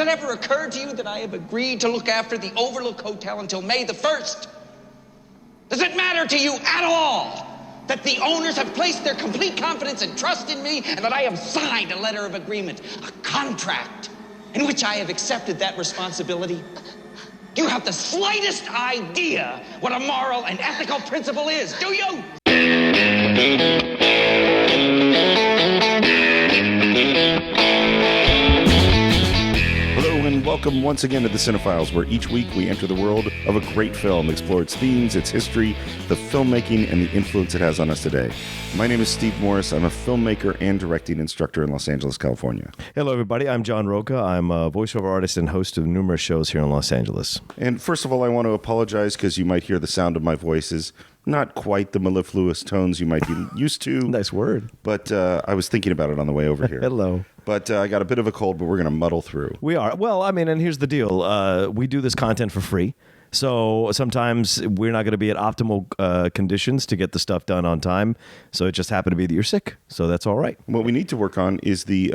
it ever occurred to you that I have agreed to look after the Overlook Hotel until May the 1st? Does it matter to you at all that the owners have placed their complete confidence and trust in me, and that I have signed a letter of agreement, a contract, in which I have accepted that responsibility? Do you have the slightest idea what a moral and ethical principle is, do you? And welcome once again to the Cine-Files, where each week we enter the world of a great film, explore its themes, its history, the filmmaking, and the influence it has on us today. My name is Steve Morris. I'm a filmmaker and directing instructor in Los Angeles, California. Hello, everybody. I'm John Roca. I'm a voiceover artist and host of numerous shows here in Los Angeles. And first of all, I want to apologize because you might hear the sound of my voice is not quite the mellifluous tones you might be used to. Nice word. But I was thinking about it on the way over here. Hello. But I got a bit of a cold, but we're going to muddle through. We are. Well, I mean, and here's the deal. We do this content for free. So sometimes we're not going to be at optimal conditions to get the stuff done on time. So it just happened to be that you're sick. So that's all right. What we need to work on is the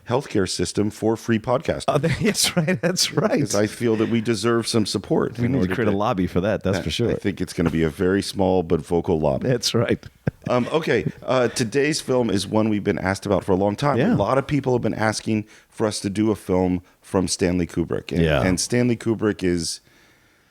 healthcare system for free podcasting. That's right. That's right. Because I feel that we deserve some support. We need to create a lobby for that. That's for sure. I think it's going to be a very small but vocal lobby. That's right. Okay. Today's film is one we've been asked about for a long time. Yeah. A lot of people have been asking for us to do a film from Stanley Kubrick. And Stanley Kubrick is...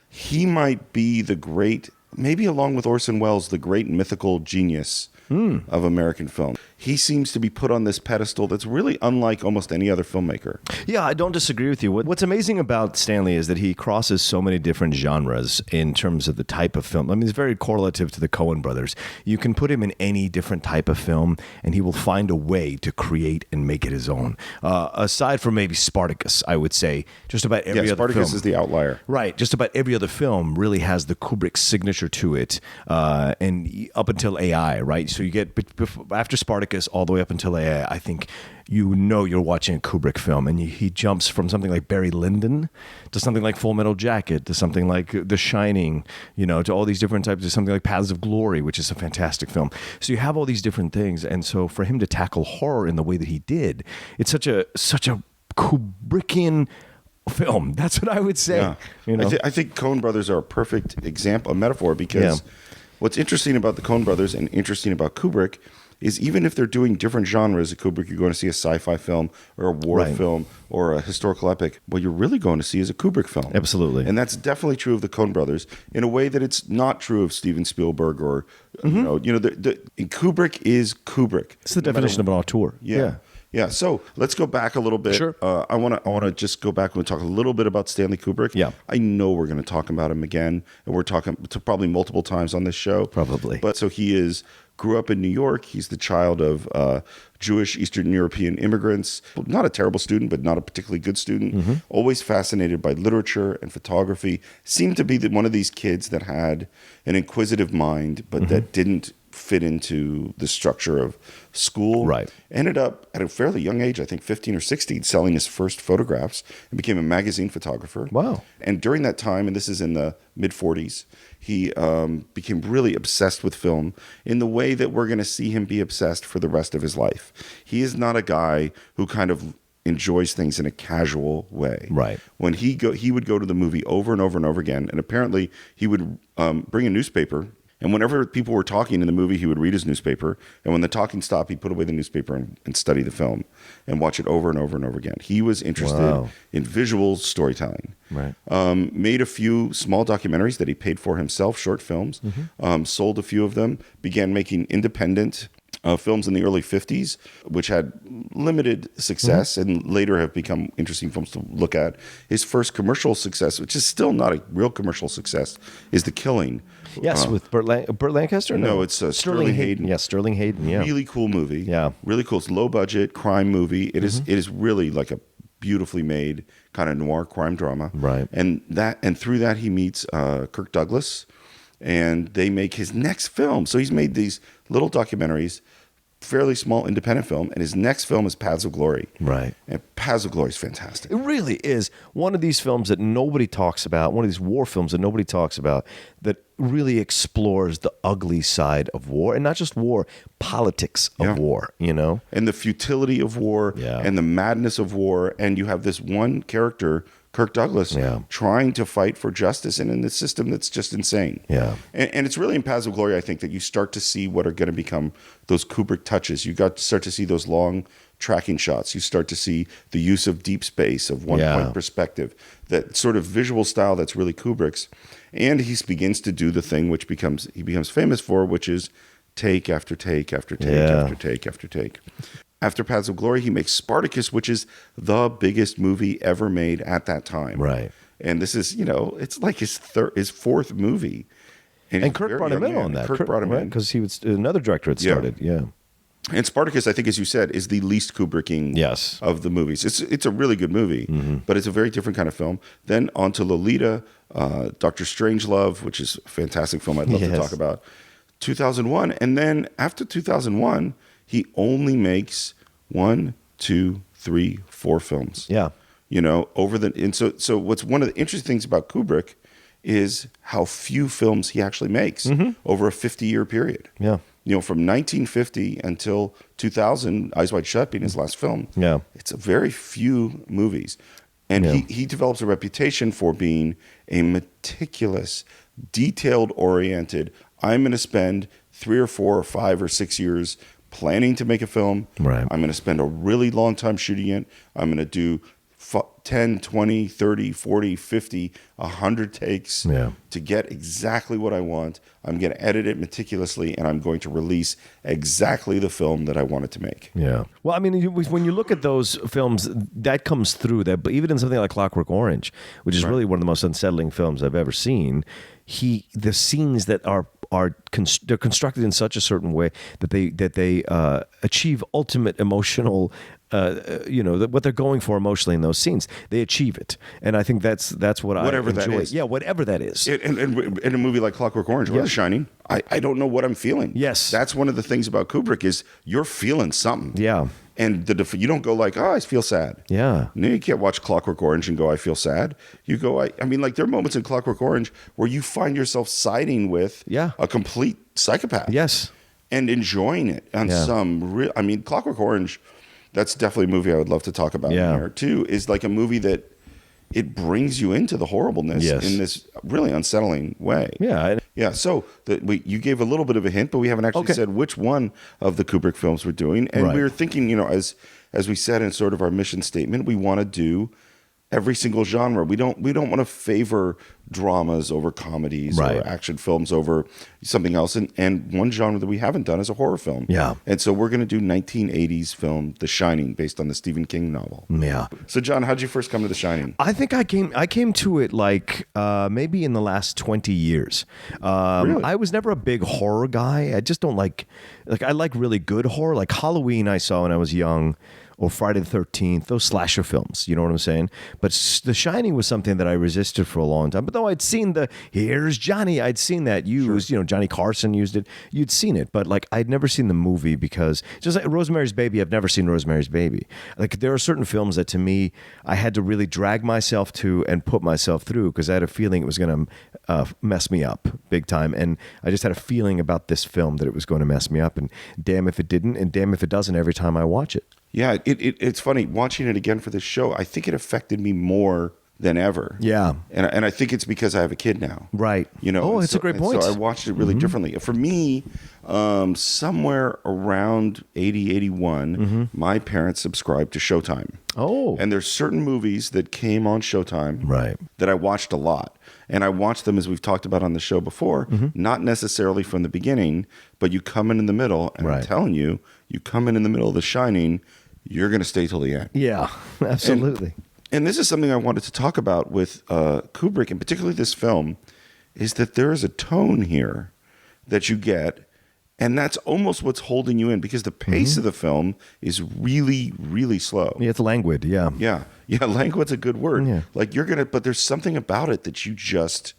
He might be the great, maybe along with Orson Welles, the great mythical genius of American film. He seems to be put on this pedestal that's really unlike almost any other filmmaker. Yeah, I don't disagree with you. What's amazing about Stanley is that he crosses so many different genres in terms of the type of film. I mean, it's very correlative to the Coen brothers. You can put him in any different type of film, and he will find a way to create and make it his own. Aside from maybe Spartacus, I would say, just about every other film. Spartacus is the outlier. Right. Just about every other film really has the Kubrick signature to it, and up until AI, right? So you get, after Spartacus, all the way up until AI, I think you know you're watching a Kubrick film, and he jumps from something like Barry Lyndon to something like Full Metal Jacket to something like The Shining, to all these different types of something like Paths of Glory, which is a fantastic film. So you have all these different things, and so for him to tackle horror in the way that he did, it's such a Kubrickian film. That's what I would say. Yeah. I think Coen brothers are a perfect example, a metaphor, because what's interesting about the Coen brothers and interesting about Kubrick is even if they're doing different genres of Kubrick, you're going to see a sci-fi film or a war film or a historical epic. What you're really going to see is a Kubrick film. Absolutely. And that's definitely true of the Coen brothers in a way that it's not true of Steven Spielberg or, Kubrick is Kubrick. It's the definition of an auteur. Yeah. So let's go back a little bit. Sure. I want to just go back and talk a little bit about Stanley Kubrick. Yeah. I know we're going to talk about him again, and we're talking to probably multiple times on this show. Probably. But so grew up in New York. He's the child of Jewish Eastern European immigrants. Not a terrible student, but not a particularly good student. Always fascinated by literature and photography. Seemed to be one of these kids that had an inquisitive mind, but that didn't fit into the structure of school. Right. Ended up at a fairly young age, I think 15 or 16, selling his first photographs and became a magazine photographer. Wow. And during that time, and this is in the mid-40s, he became really obsessed with film in the way that we're going to see him be obsessed for the rest of his life. He is not a guy who kind of enjoys things in a casual way. Right. When he would go to the movie over and over and over again, and apparently he would bring a newspaper. And whenever people were talking in the movie, he would read his newspaper. And when the talking stopped, he'd put away the newspaper and study the film and watch it over and over and over again. He was interested in visual storytelling. Right. Made a few small documentaries that he paid for himself, short films, sold a few of them, began making independent films in the early 50s, which had limited success and later have become interesting films to look at. His first commercial success, which is still not a real commercial success, is The Killing. Yes, with Burt Lancaster? No, it's Sterling Hayden. Yeah, Sterling Hayden, yeah. Really cool movie. Yeah. Really cool. It's low budget crime movie. It is really like a beautifully made kind of noir crime drama. Right. And through that he meets Kirk Douglas, and they make his next film. So he's made these little documentaries, fairly small independent film, and his next film is Paths of Glory. Right. And Paths of Glory is fantastic. It really is one of these films that nobody talks about, one of these war films that nobody talks about, that really explores the ugly side of war, and not just war, politics of war, you know? And the futility of war and the madness of war. And you have this one character, Kirk Douglas, trying to fight for justice and in this system that's just insane. Yeah. And it's really in Paths of Glory, I think, that you start to see what are going to become those Kubrick touches. You got to start to see those long tracking shots. You start to see the use of deep space, of one-point perspective, that sort of visual style that's really Kubrick's. And he begins to do the thing which he becomes famous for, which is take after take after take after take after take. After Paths of Glory, he makes Spartacus, which is the biggest movie ever made at that time. Right. And this is, it's like his fourth movie. And Kirk brought him in on that. Kirk brought him in. Because he was another director had started. Yeah. And Spartacus, I think, as you said, is the least Kubricking of the movies. It's a really good movie, but it's a very different kind of film. Then on to Lolita, Dr. Strangelove, which is a fantastic film I'd love to talk about. 2001. And then after 2001, he only makes 1, 2, 3, 4 films. Yeah. So what's one of the interesting things about Kubrick is how few films he actually makes over a 50-year period. Yeah. From 1950 until 2000, Eyes Wide Shut being his last film. Yeah. It's a very few movies. And he develops a reputation for being a meticulous, detailed-oriented, I'm going to spend 3 or 4 or 5 or 6 years planning to make a film. Right. I'm going to spend a really long time shooting it. I'm going to do 10, 20, 30, 40, 50, 100 takes to get exactly what I want. I'm going to edit it meticulously, and I'm going to release exactly the film that I wanted to make. Yeah. Well, I mean, when you look at those films, that comes through that. But even in something like Clockwork Orange, which is really one of the most unsettling films I've ever seen, the scenes that they're constructed in such a certain way that they achieve ultimate emotional. What they're going for emotionally in those scenes, they achieve it, and I think that's what whatever I enjoy. That is. Yeah, whatever that is. In a movie like Clockwork Orange or The Shining, I don't know what I'm feeling. Yes, that's one of the things about Kubrick is you're feeling something. Yeah, and you don't go like, I feel sad. Yeah, no, you can't watch Clockwork Orange and go, I feel sad. You go, I mean, like there are moments in Clockwork Orange where you find yourself siding with a complete psychopath. Yes, and enjoying it on some real. I mean, Clockwork Orange. That's definitely a movie I would love to talk about here too. Is like a movie that it brings you into the horribleness in this really unsettling way. Yeah. So you gave a little bit of a hint, but we haven't actually said which one of the Kubrick films we're doing. And we were thinking, as we said in sort of our mission statement, we want to do every single genre. We don't want to favor dramas over comedies or action films over something else. And one genre that we haven't done is a horror film. Yeah. And so we're going to do 1980s film The Shining, based on the Stephen King novel. Yeah. So John, how'd you first come to The Shining? I think I came to it like maybe in the last 20 years. Really? I was never a big horror guy. I just don't like I like really good horror. Like Halloween I saw when I was young. Or Friday the 13th, those slasher films, you know what I'm saying? But The Shining was something that I resisted for a long time. But though I'd seen Here's Johnny, I'd seen that used, Johnny Carson used it. You'd seen it, but like I'd never seen the movie because, just like Rosemary's Baby, I've never seen Rosemary's Baby. Like there are certain films that to me, I had to really drag myself to and put myself through because I had a feeling it was going to mess me up big time. And I just had a feeling about this film that it was going to mess me up. And damn if it didn't, and damn if it doesn't every time I watch it. Yeah, it's funny watching it again for this show. I think it affected me more than ever. Yeah, and I think it's because I have a kid now. Right. Oh, it's a great point. So I watched it really differently. For me, somewhere around 80, 81, my parents subscribed to Showtime. Oh, and there's certain movies that came on Showtime that I watched a lot. And I watched them, as we've talked about on the show before, not necessarily from the beginning, but you come in the middle, and I'm telling you, you come in the middle of The Shining, you're going to stay till the end. Yeah, absolutely. And this is something I wanted to talk about with Kubrick, and particularly this film, is that there is a tone here that you get, and that's almost what's holding you in, because the pace of the film is really, really slow. Yeah, it's languid, Yeah, languid's a good word. Yeah. Like but there's something about it that you just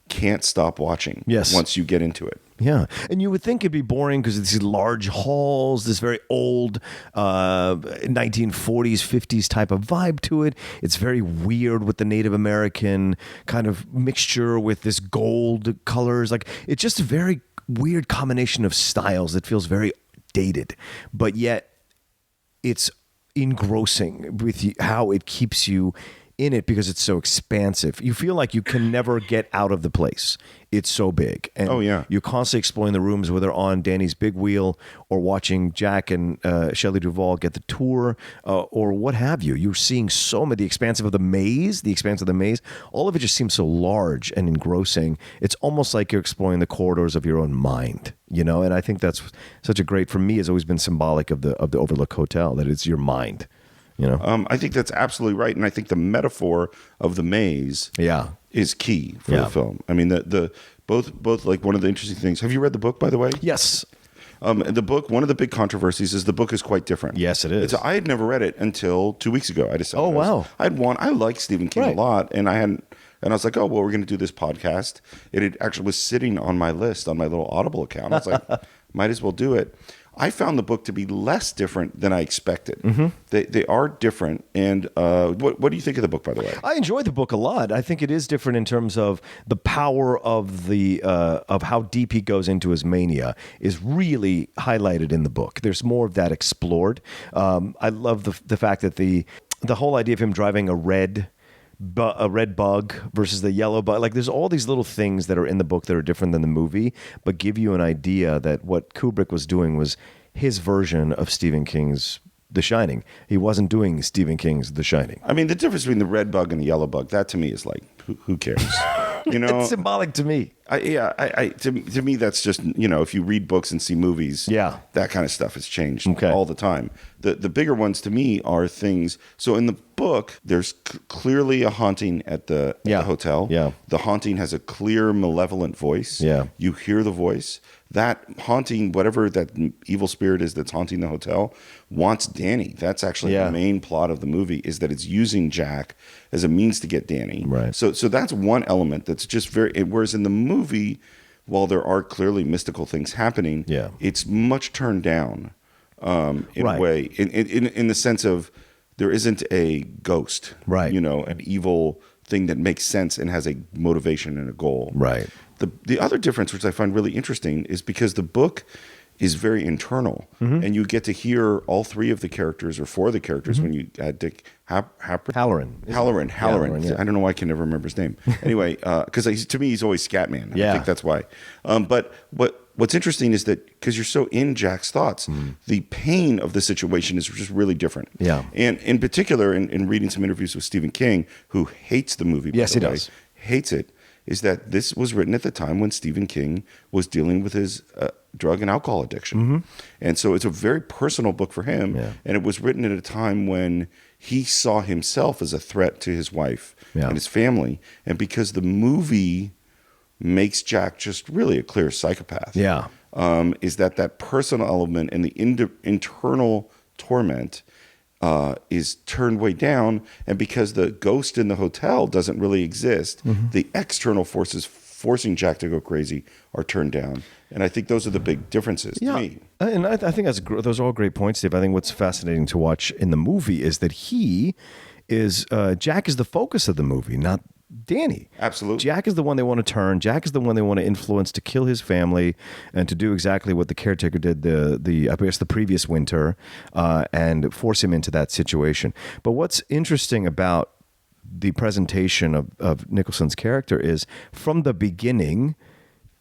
can't stop watching. Yes. Once you get into it. Yeah, and you would think it'd be boring because it's these large halls, this very old 1940s, 50s type of vibe to it. It's very weird with the Native American kind of mixture with this gold colors. Like, it's just a very weird combination of styles that feels very dated, but yet it's engrossing with how it keeps you in it because it's so expansive. You feel like you can never get out of the place. It's so big. And Oh, yeah. you're constantly exploring the rooms, whether on Danny's big wheel or watching Jack and Shelley Duvall get the tour or what have you. You're seeing so many, the expanse of the maze, all of it just seems so large and engrossing. It's almost like you're exploring the corridors of your own mind, you know? And I think that's such a great, for me, has always been symbolic of the Overlook Hotel, that it's your mind. You know? I think that's absolutely right, and I think the metaphor of the maze is key for the film. I mean, the both like one of the interesting things. Have you read the book, by the way? Yes. The book, one of the big controversies is the book is quite different. Yes, it is. I had never read it until 2 weeks ago. I decided. Oh, wow. I like Stephen King a lot, and I was like, oh, well, we're going to do this podcast. It actually was sitting on my list on my little Audible account. I was like, might as well do it. I found the book to be less different than I expected. Mm-hmm. They are different. And what do you think of the book, by the way? I enjoyed the book a lot. I think it is different in terms of the power of of how deep he goes into his mania is really highlighted in the book. There's more of that explored. I love the fact that the whole idea of him driving a red bug versus the yellow bug. Like, there's all these little things that are in the book that are different than the movie, but give you an idea that what Kubrick was doing was his version of Stephen King's The Shining. He wasn't doing Stephen King's The Shining. I mean, the difference between the red bug and the yellow bug, that to me is like, who cares? You know, It's symbolic to me. To me, that's just, you know, if you read books and see movies, that kind of stuff has changed all the time. The bigger ones to me are things. So in the book, there's clearly a haunting at the hotel. Yeah. The haunting has a clear, malevolent voice. Yeah. You hear the voice. That haunting, whatever that evil spirit is that's haunting the hotel, wants Danny. That's actually the main plot of the movie, is that it's using Jack as a means to get Danny. Right. So that's one element that's just very. Whereas in the movie, while there are clearly mystical things happening, it's much turned down in a way, in the sense of there isn't a ghost, right? You know, an evil thing that makes sense and has a motivation and a goal, right? The other difference, which I find really interesting, is because the book is very internal, and you get to hear all three of the characters or four of the characters when you add Dick Halloran. Yeah. I don't know why I can never remember his name. Anyway, because to me he's always Scatman. I think that's why. But what's interesting is that because you're so in Jack's thoughts, the pain of the situation is just really different. Yeah. And in particular, in reading some interviews with Stephen King, who hates the movie, yes, he does, hates it, is that this was written at the time when Stephen King was dealing with his drug and alcohol addiction. And so it's a very personal book for him. Yeah. And it was written at a time when he saw himself as a threat to his wife and his family. And because the movie makes Jack just really a clear psychopath, is that personal element and the internal torment is turned way down, and because the ghost in the hotel doesn't really exist, the external forces forcing Jack to go crazy are turned down. And I think those are the big differences to me. And I think those are all great points, Dave. I think what's fascinating to watch in the movie is that Jack is the focus of the movie, not Danny. Absolutely. Jack is the one they want to turn. Jack is the one they want to influence to kill his family and to do exactly what the caretaker did the previous winter and force him into that situation. But what's interesting about the presentation of Nicholson's character is from the beginning,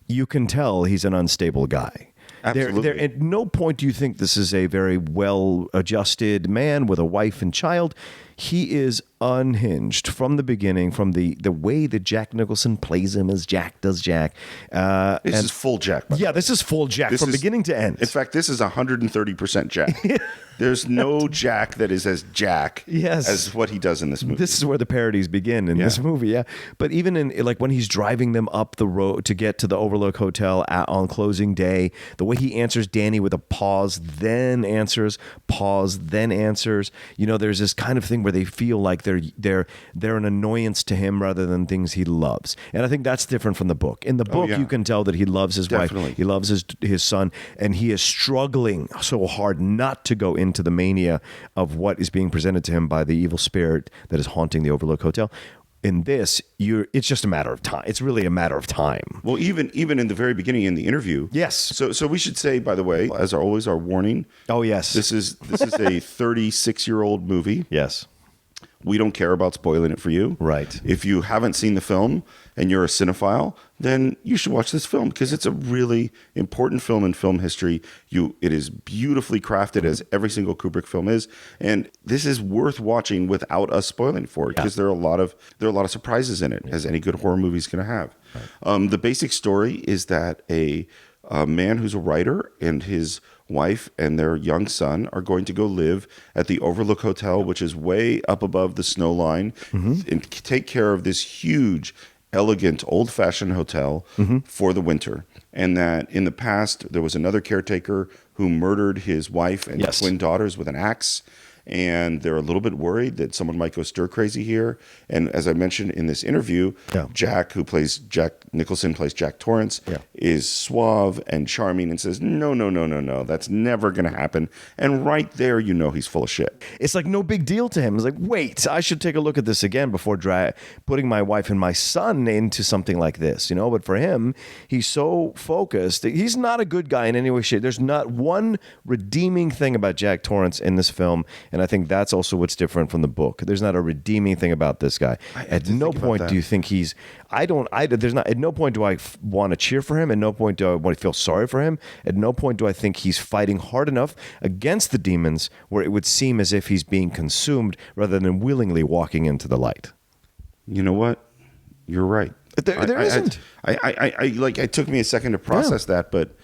you can tell he's an unstable guy. Absolutely. At no point do you think this is a very well-adjusted man with a wife and child. He is unhinged from the beginning, from the way that Jack Nicholson plays him as Jack does Jack. This is full Jack. This is full Jack from beginning to end. In fact, this is 130% Jack. There's no Jack that is as Jack as what he does in this movie. This is where the parodies begin in this movie, But even in like when he's driving them up the road to get to the Overlook Hotel on closing day, the way he answers Danny with a pause, then answers, pause, then answers. You know, there's this kind of thing where where they feel like they're an annoyance to him rather than things he loves. And I think that's different from the book. In the book, you can tell that he loves his wife, he loves his son, and he is struggling so hard not to go into the mania of what is being presented to him by the evil spirit that is haunting the Overlook Hotel. In this, it's just a matter of time. It's really a matter of time. Well, even in the very beginning in the interview. Yes. So we should say, by the way, as always, our warning. Oh, yes. This is a 36-year-old movie. Yes. We don't care about spoiling it for you. Right. If you haven't seen the film and you're a cinephile, then you should watch this film because it's a really important film in film history. It is beautifully crafted as every single Kubrick film is, and this is worth watching without us spoiling for it because there are a lot of surprises in it, as any good horror movie is going to have. Right. The basic story is that a man who's a writer and his wife and their young son are going to go live at the Overlook Hotel, which is way up above the snow line, and take care of this huge, elegant, old-fashioned hotel for the winter. And that in the past, there was another caretaker who murdered his wife and twin daughters with an axe. And they're a little bit worried that someone might go stir crazy here. And as I mentioned in this interview, Jack Nicholson plays Jack Torrance, is suave and charming and says, no, that's never going to happen. And right there, he's full of shit. It's like no big deal to him. It's like, wait, I should take a look at this again before putting my wife and my son into something like this, But for him, he's so focused. He's not a good guy in any way, shape. There's not one redeeming thing about Jack Torrance in this film. And I think that's also what's different from the book. There's not a redeeming thing about this guy. At no point do you think there's not, at no point do I want to cheer for him. At no point do I want to feel sorry for him. At no point do I think he's fighting hard enough against the demons where it would seem as if he's being consumed rather than willingly walking into the light. You know what? You're right. There isn't. It took me a second to process that, but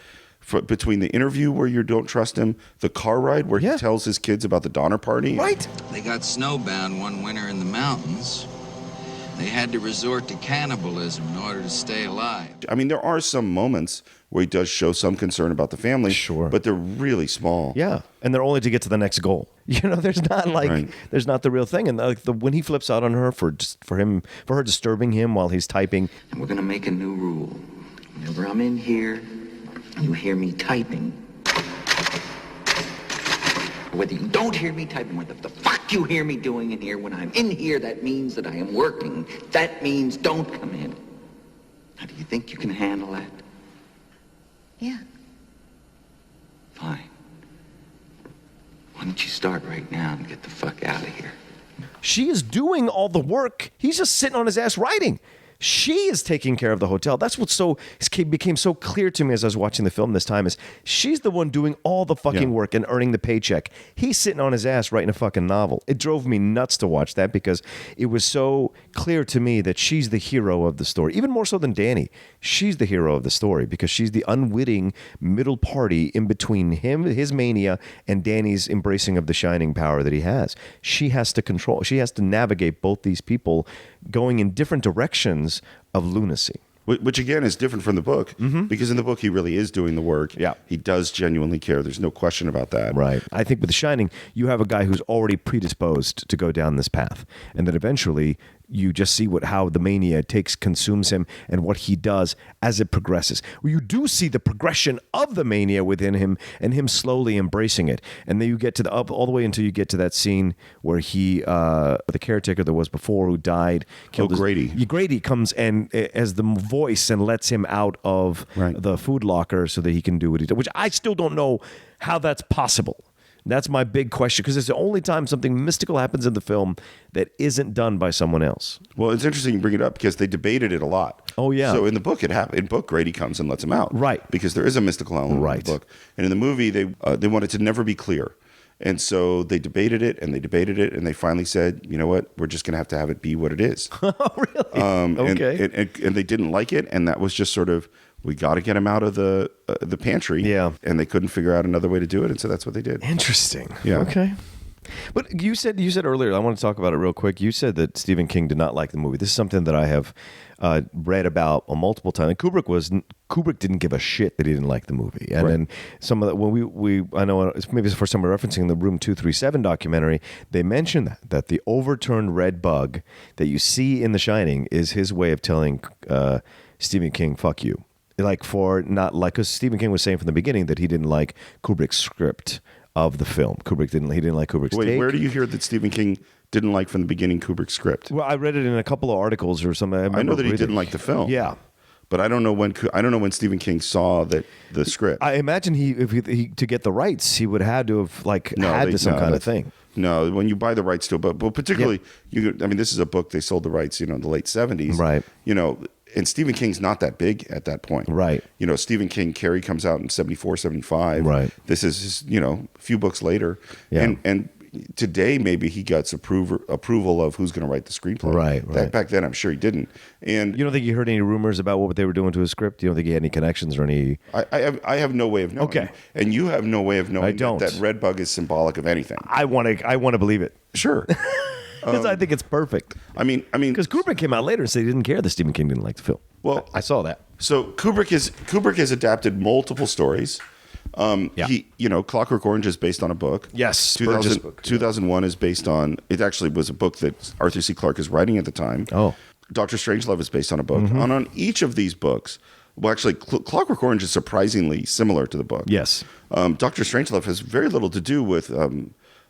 between the interview where you don't trust him, the car ride where he tells his kids about the Donner Party. Right. They got snowbound one winter in the mountains. They had to resort to cannibalism in order to stay alive. I mean, there are some moments where he does show some concern about the family, but they're really small. Yeah, and they're only to get to the next goal. There's not there's not the real thing. And when he flips out on her for her disturbing him while he's typing. And we're gonna make a new rule. Whenever I'm in here, you hear me typing. Whether you don't hear me typing, what the fuck you hear me doing in here, when I'm in here, that means that I am working. That means don't come in. Now, do you think you can handle that? Yeah. Fine. Why don't you start right now and get the fuck out of here? She is doing all the work. He's just sitting on his ass writing. She is taking care of the hotel. That's what became so clear to me as I was watching the film this time, is she's the one doing all the fucking work and earning the paycheck. He's sitting on his ass writing a fucking novel. It drove me nuts to watch that because it was so clear to me that she's the hero of the story. Even more so than Danny. She's the hero of the story because she's the unwitting middle party in between him, his mania, and Danny's embracing of the shining power that he has. She has to navigate both these people going in different directions of lunacy. Which again is different from the book, because in the book he really is doing the work. Yeah. He does genuinely care. There's no question about that. Right. I think with The Shining, you have a guy who's already predisposed to go down this path. And then eventually you just see how the mania consumes him and what he does as it progresses. Well, you do see the progression of the mania within him and him slowly embracing it. And then you get to all the way until you get to that scene where the caretaker that was before who died, killed Grady. Grady comes and as the voice and lets him out of the food locker so that he can do what he did, which I still don't know how that's possible. That's my big question, because it's the only time something mystical happens in the film that isn't done by someone else. Well, it's interesting you bring it up because they debated it a lot. Oh, yeah. So in the book, it happened. In the book, Grady comes and lets him out. Right. Because there is a mystical element in the book. And in the movie, they wanted to never be clear. And so they debated it, and they finally said, you know what, we're just going to have it be what it is. Oh, really? Okay. And they didn't like it, and that was just sort of, we got to get him out of the pantry. Yeah. And they couldn't figure out another way to do it, and so that's what they did. Interesting. Yeah. Okay. But you said earlier, I want to talk about it real quick. You said that Stephen King did not like the movie. This is something that I have read about multiple times. And Kubrick didn't give a shit that he didn't like the movie. And then some of the, when I know it's maybe it's the first time we're referencing the Room 237 documentary, they mentioned that the overturned red bug that you see in The Shining is his way of telling Stephen King, fuck you. Because Stephen King was saying from the beginning that he didn't like Kubrick's script of the film. He didn't like Kubrick's take. Where do you hear that Stephen King didn't like from the beginning Kubrick's script? Well, I read it in a couple of articles or something. I know that he didn't like the film. Yeah. But I don't know when Stephen King saw the script. I imagine if he to get the rights, he would have to have some kind of thing. No, when you buy the rights to a book, but particularly, this is a book they sold the rights, in the late 70s. Right. And Stephen King's not that big at that point. Right. Stephen King, Carrie comes out in 74, 75. Right. This is, a few books later. Yeah. And today maybe he gets approval of who's going to write the screenplay. Right. Back then I'm sure he didn't. And you don't think you heard any rumors about what they were doing to his script? You don't think he had any connections or any? I have no way of knowing. Okay. And you have no way of knowing I don't. that red bug is symbolic of anything. I want to believe it. Sure. Because I think it's perfect. I mean, because Kubrick came out later and said he didn't care that Stephen King didn't like the film. Well, I saw that. So Kubrick has adapted multiple stories. Clockwork Orange is based on a book. Yes, 2001 is based on. It actually was a book that Arthur C. Clarke is writing at the time. Oh, Dr. Strangelove is based on a book. Mm-hmm. And on each of these books, well, actually, Clockwork Orange is surprisingly similar to the book. Yes. Dr. Strangelove has very little to do with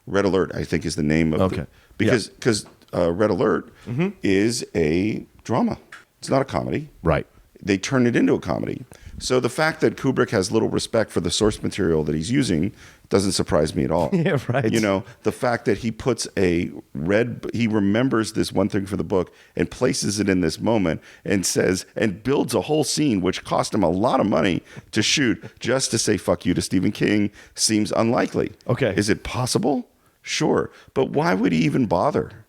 Red Alert, I think is the name of it. Because Red Alert is a drama. It's not a comedy. Right. They turn it into a comedy. So the fact that Kubrick has little respect for the source material that he's using doesn't surprise me at all. Yeah, right. The fact that he puts he remembers this one thing for the book and places it in this moment and builds a whole scene, which cost him a lot of money to shoot just to say fuck you to Stephen King seems unlikely. Okay. Is it possible? Sure. But why would he even bother?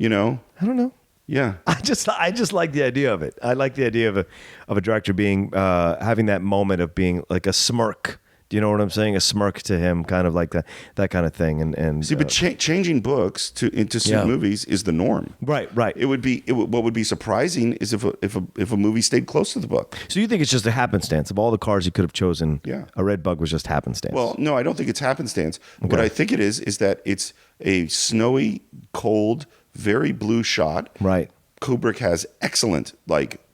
I don't know. Yeah, I just like the idea of it. I like the idea of a director being having that moment of being like a smirk. Do you know what I'm saying? A smirk to him, kind of like that kind of thing. And see, but changing books into suit movies is the norm. Right. What would be surprising is if a movie stayed close to the book. So you think it's just a happenstance of all the cars you could have chosen? Yeah. A red bug was just happenstance. Well, no, I don't think it's happenstance. Okay. What I think it is that it's a snowy, cold, very blue shot. Right. Kubrick has excellent,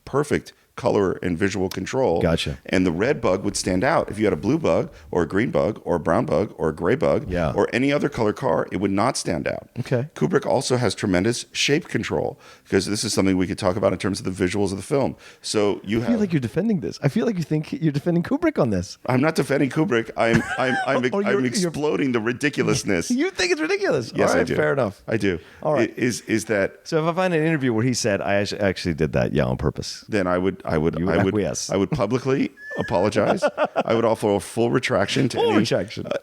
perfect color and visual control. Gotcha. And the red bug would stand out. If you had a blue bug or a green bug or a brown bug or a gray bug or any other color car, it would not stand out. Okay. Kubrick also has tremendous shape control because this is something we could talk about in terms of the visuals of the film. So I feel like you're defending this. I feel like you think you're defending Kubrick on this. I'm not defending Kubrick. I'm exploding the ridiculousness. You think it's ridiculous? Yes, All right, I do. Fair enough. I do. All right. Is that so? If I find an interview where he said I actually did that, on purpose, then I would acquiesce. I would publicly apologize. I would offer a full retraction to any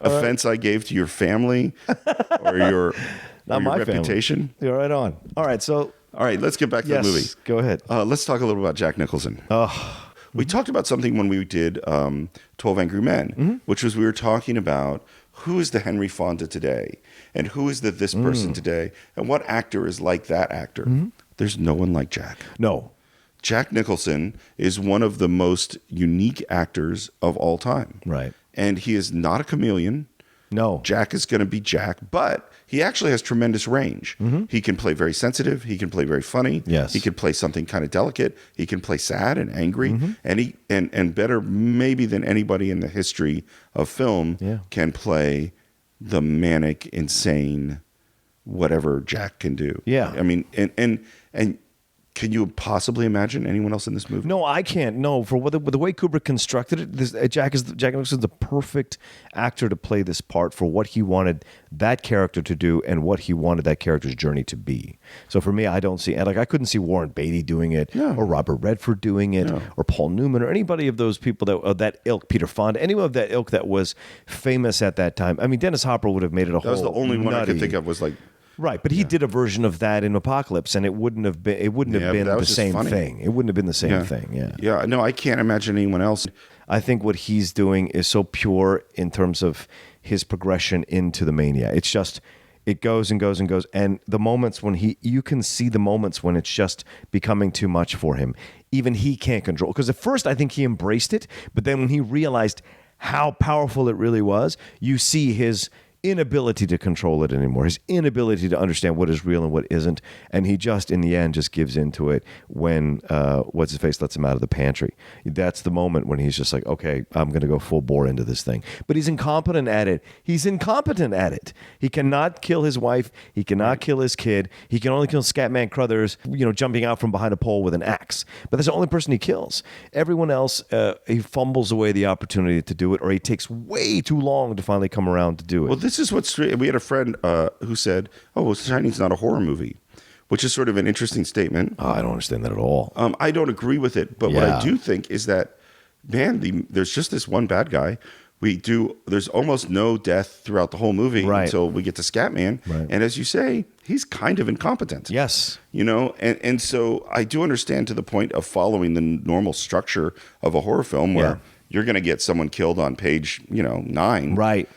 offense I gave to your family or your reputation. Family. You're right on. All right, so all right, let's get back to the movie. Go ahead. Let's talk a little about Jack Nicholson. We talked about something when we did 12 Angry Men, which was we were talking about who is the Henry Fonda today and who is this person today and what actor is like that actor. There's no one like Jack. No. Jack Nicholson is one of the most unique actors of all time. Right. And he is not a chameleon. No. Jack is going to be Jack, but he actually has tremendous range. He can play very sensitive. He can play very funny. Yes. He can play something kind of delicate. He can play sad and angry. And and better maybe than anybody in the history of film can play the manic, insane, whatever Jack can do. Yeah. I mean, and can you possibly imagine anyone else in this movie? No, I can't. No, for the way Kubrick constructed it, Jack Nicholson's the perfect actor to play this part for what he wanted that character to do and what he wanted that character's journey to be. So for me, I don't see, I couldn't see Warren Beatty doing it, or Robert Redford doing it, or Paul Newman, or anybody of those people that ilk, Peter Fonda, anyone of that ilk that was famous at that time. I mean, Dennis Hopper would have made it a whole. That was the only one I could think of was like. Right, but he did a version of that in Apocalypse, and it wouldn't have been the same thing. It wouldn't have been the same thing. Yeah. Yeah. No, I can't imagine anyone else. I think what he's doing is so pure in terms of his progression into the mania. It's It goes and goes and goes. And the moments when you can see the moments when it's just becoming too much for him. Even he can't control. Because at first I think he embraced it, but then when he realized how powerful it really was, you see his inability to control it anymore, his inability to understand what is real and what isn't, and he just in the end just gives into it when what's his face lets him out of the pantry. That's the moment when he's just like, okay, I'm going to go full bore into this thing. But he's incompetent at it. He's incompetent at it. He cannot kill his wife. He cannot kill his kid. He can only kill Scatman Crothers, jumping out from behind a pole with an axe. But that's the only person he kills. Everyone else, he fumbles away the opportunity to do it, or he takes way too long to finally come around to do it. Well, this is what's we had a friend who said, "Oh, well, Shining's not a horror movie," which is sort of an interesting statement. Oh, I don't understand that at all. I don't agree with it, but what I do think is that, man, there's just this one bad guy. There's almost no death throughout the whole movie until we get to Scatman, and as you say, he's kind of incompetent. Yes, and so I do understand to the point of following the normal structure of a horror film where you're going to get someone killed on page 9, right.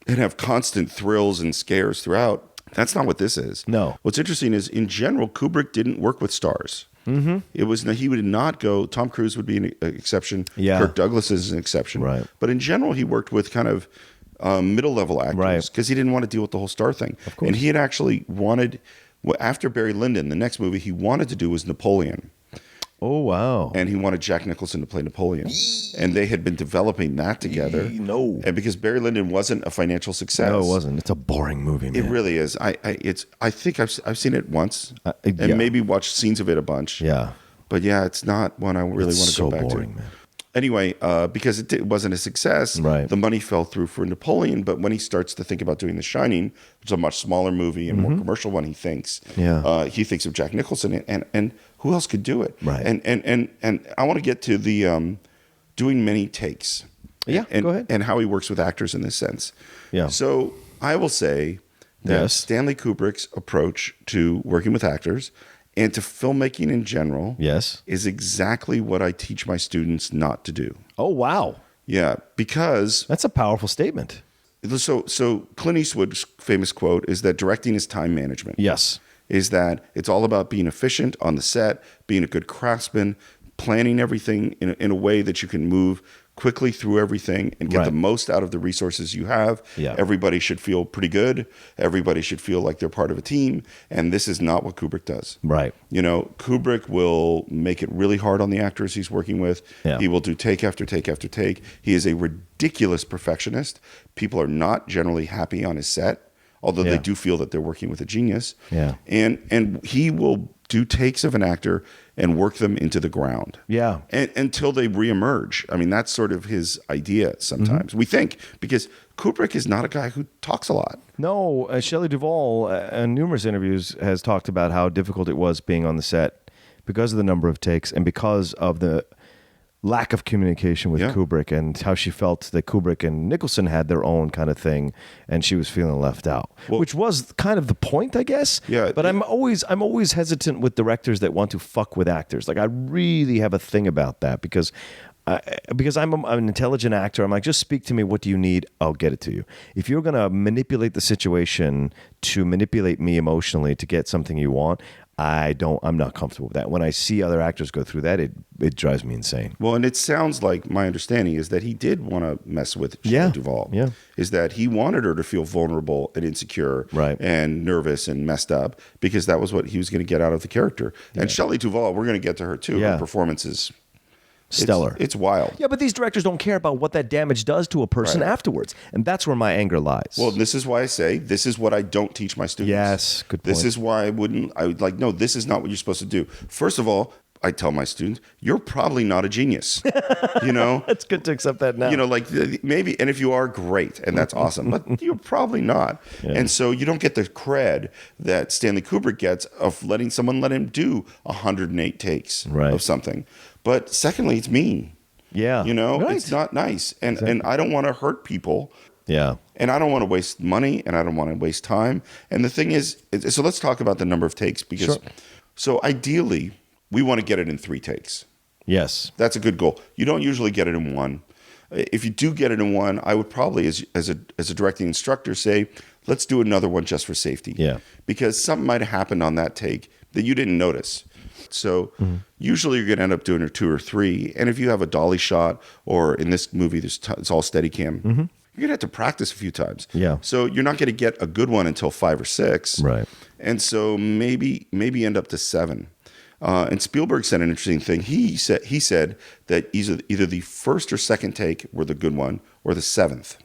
and have constant thrills and scares throughout. That's not what this is. No. What's interesting is, in general, Kubrick didn't work with stars. Mm-hmm. He would not go. Tom Cruise would be an exception. Yeah. Kirk Douglas is an exception. Right. But in general, he worked with kind of middle-level actors because he didn't want to deal with the whole star thing. Of course. And he had actually wanted, after Barry Lyndon, the next movie he wanted to do was Napoleon. Oh, wow. And he wanted Jack Nicholson to play Napoleon. And they had been developing that together. No. And because Barry Lyndon wasn't a financial success. No, it wasn't. It's a boring movie, man. It really is. I think I've seen it once and yeah. maybe watched scenes of it a bunch. Yeah. But yeah, it's not one I really want to go back boring, to. Man. Anyway, because it wasn't a success, the money fell through for Napoleon. But when he starts to think about doing The Shining, which is a much smaller movie and more commercial one, he thinks of Jack Nicholson and who else could do it? Right. And I want to get to the doing many takes. Yeah, and, go ahead. And how he works with actors in this sense. Yeah. So I will say that Stanley Kubrick's approach to working with actors and to filmmaking in general is exactly what I teach my students not to do. Oh, wow. Yeah, because that's a powerful statement. So Clint Eastwood's famous quote is that directing is time management. Yes. Is that it's all about being efficient on the set, being a good craftsman, planning everything in a way that you can move quickly through everything and get the most out of the resources you have. Yeah. Everybody should feel pretty good. Everybody should feel like they're part of a team. And this is not what Kubrick does. Right. Kubrick will make it really hard on the actors he's working with. Yeah. He will do take after take after take. He is a ridiculous perfectionist. People are not generally happy on his set, although they do feel that they're working with a genius. Yeah. And he will do takes of an actor and work them into the ground. Yeah. And until they reemerge. I mean, that's sort of his idea sometimes. We think, because Kubrick is not a guy who talks a lot. No, Shelley Duvall in numerous interviews has talked about how difficult it was being on the set because of the number of takes and because of the lack of communication with Kubrick, and how she felt that Kubrick and Nicholson had their own kind of thing and she was feeling left out, which was kind of the point, I guess. Yeah. But I'm always hesitant with directors that want to fuck with actors. Like, I really have a thing about that because I'm an intelligent actor. I'm like, just speak to me. What do you need? I'll get it to you. If you're going to manipulate the situation to manipulate me emotionally to get something you want, I'm not comfortable with that. When I see other actors go through that, it drives me insane. Well, and it sounds like my understanding is that he did want to mess with Shelley Duvall. Yeah. Is that he wanted her to feel vulnerable and insecure and nervous and messed up because that was what he was going to get out of the character. And Shelley Duvall, we're going to get to her too. Yeah. Her performance is stellar. It's wild. Yeah, but these directors don't care about what that damage does to a person afterwards. And that's where my anger lies. Well, this is why I say this is what I don't teach my students. Yes, good point. This is why I would like, no, this is not what you're supposed to do. First of all, I tell my students, you're probably not a genius. It's good to accept that now. Like maybe, and if you are, great, and that's awesome, but you're probably not. Yeah. And so you don't get the cred that Stanley Kubrick gets of letting someone let him do 108 takes of something. But secondly, it's mean. Yeah. It's not nice. And I don't want to hurt people. Yeah. And I don't want to waste money and I don't want to waste time. And the thing is, so let's talk about the number of takes because, so ideally, we want to get it in 3 takes. Yes. That's a good goal. You don't usually get it in 1. If you do get it in 1, I would probably, as a directing instructor, say, let's do another one just for safety. Yeah. Because something might have happened on that take that you didn't notice. So usually you're going to end up doing a 2 or 3. And if you have a dolly shot, or in this movie, it's all Steadicam, you're going to have to practice a few times. Yeah. So you're not going to get a good one until 5 or 6. Right. And so maybe end up to 7. And Spielberg said an interesting thing. He said that either the first or second take were the good one, or the 7th.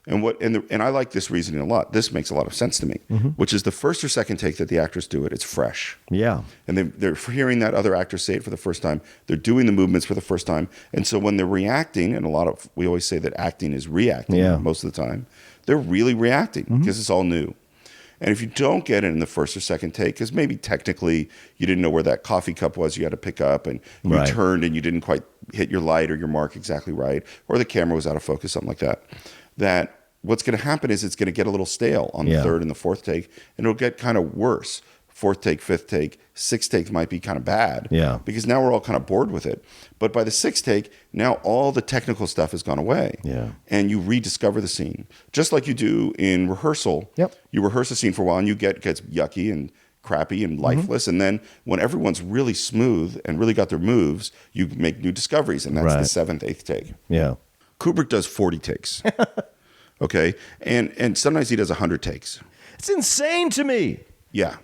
And I like this reasoning a lot. This makes a lot of sense to me, which is the first or second take that the actors do it. It's fresh. Yeah. And they're hearing that other actor say it for the first time. They're doing the movements for the first time. And so when they're reacting, and we always say that acting is reacting most of the time, they're really reacting because it's all new. And if you don't get it in the first or second take, because maybe technically you didn't know where that coffee cup was you had to pick up, and you turned and you didn't quite hit your light or your mark exactly right, or the camera was out of focus, something like that, that what's going to happen is it's going to get a little stale on the third and the fourth take, and it'll get kind of worse. Fourth take, fifth take, sixth take might be kind of bad. Yeah. Because now we're all kind of bored with it. But by the sixth take, now all the technical stuff has gone away. Yeah. And you rediscover the scene. Just like you do in rehearsal. Yep. You rehearse a scene for a while and it gets yucky and crappy and lifeless. And then when everyone's really smooth and really got their moves, you make new discoveries. And that's the seventh, eighth take. Yeah. Kubrick does 40 takes. Okay. And sometimes he does 100 takes. It's insane to me. Yeah.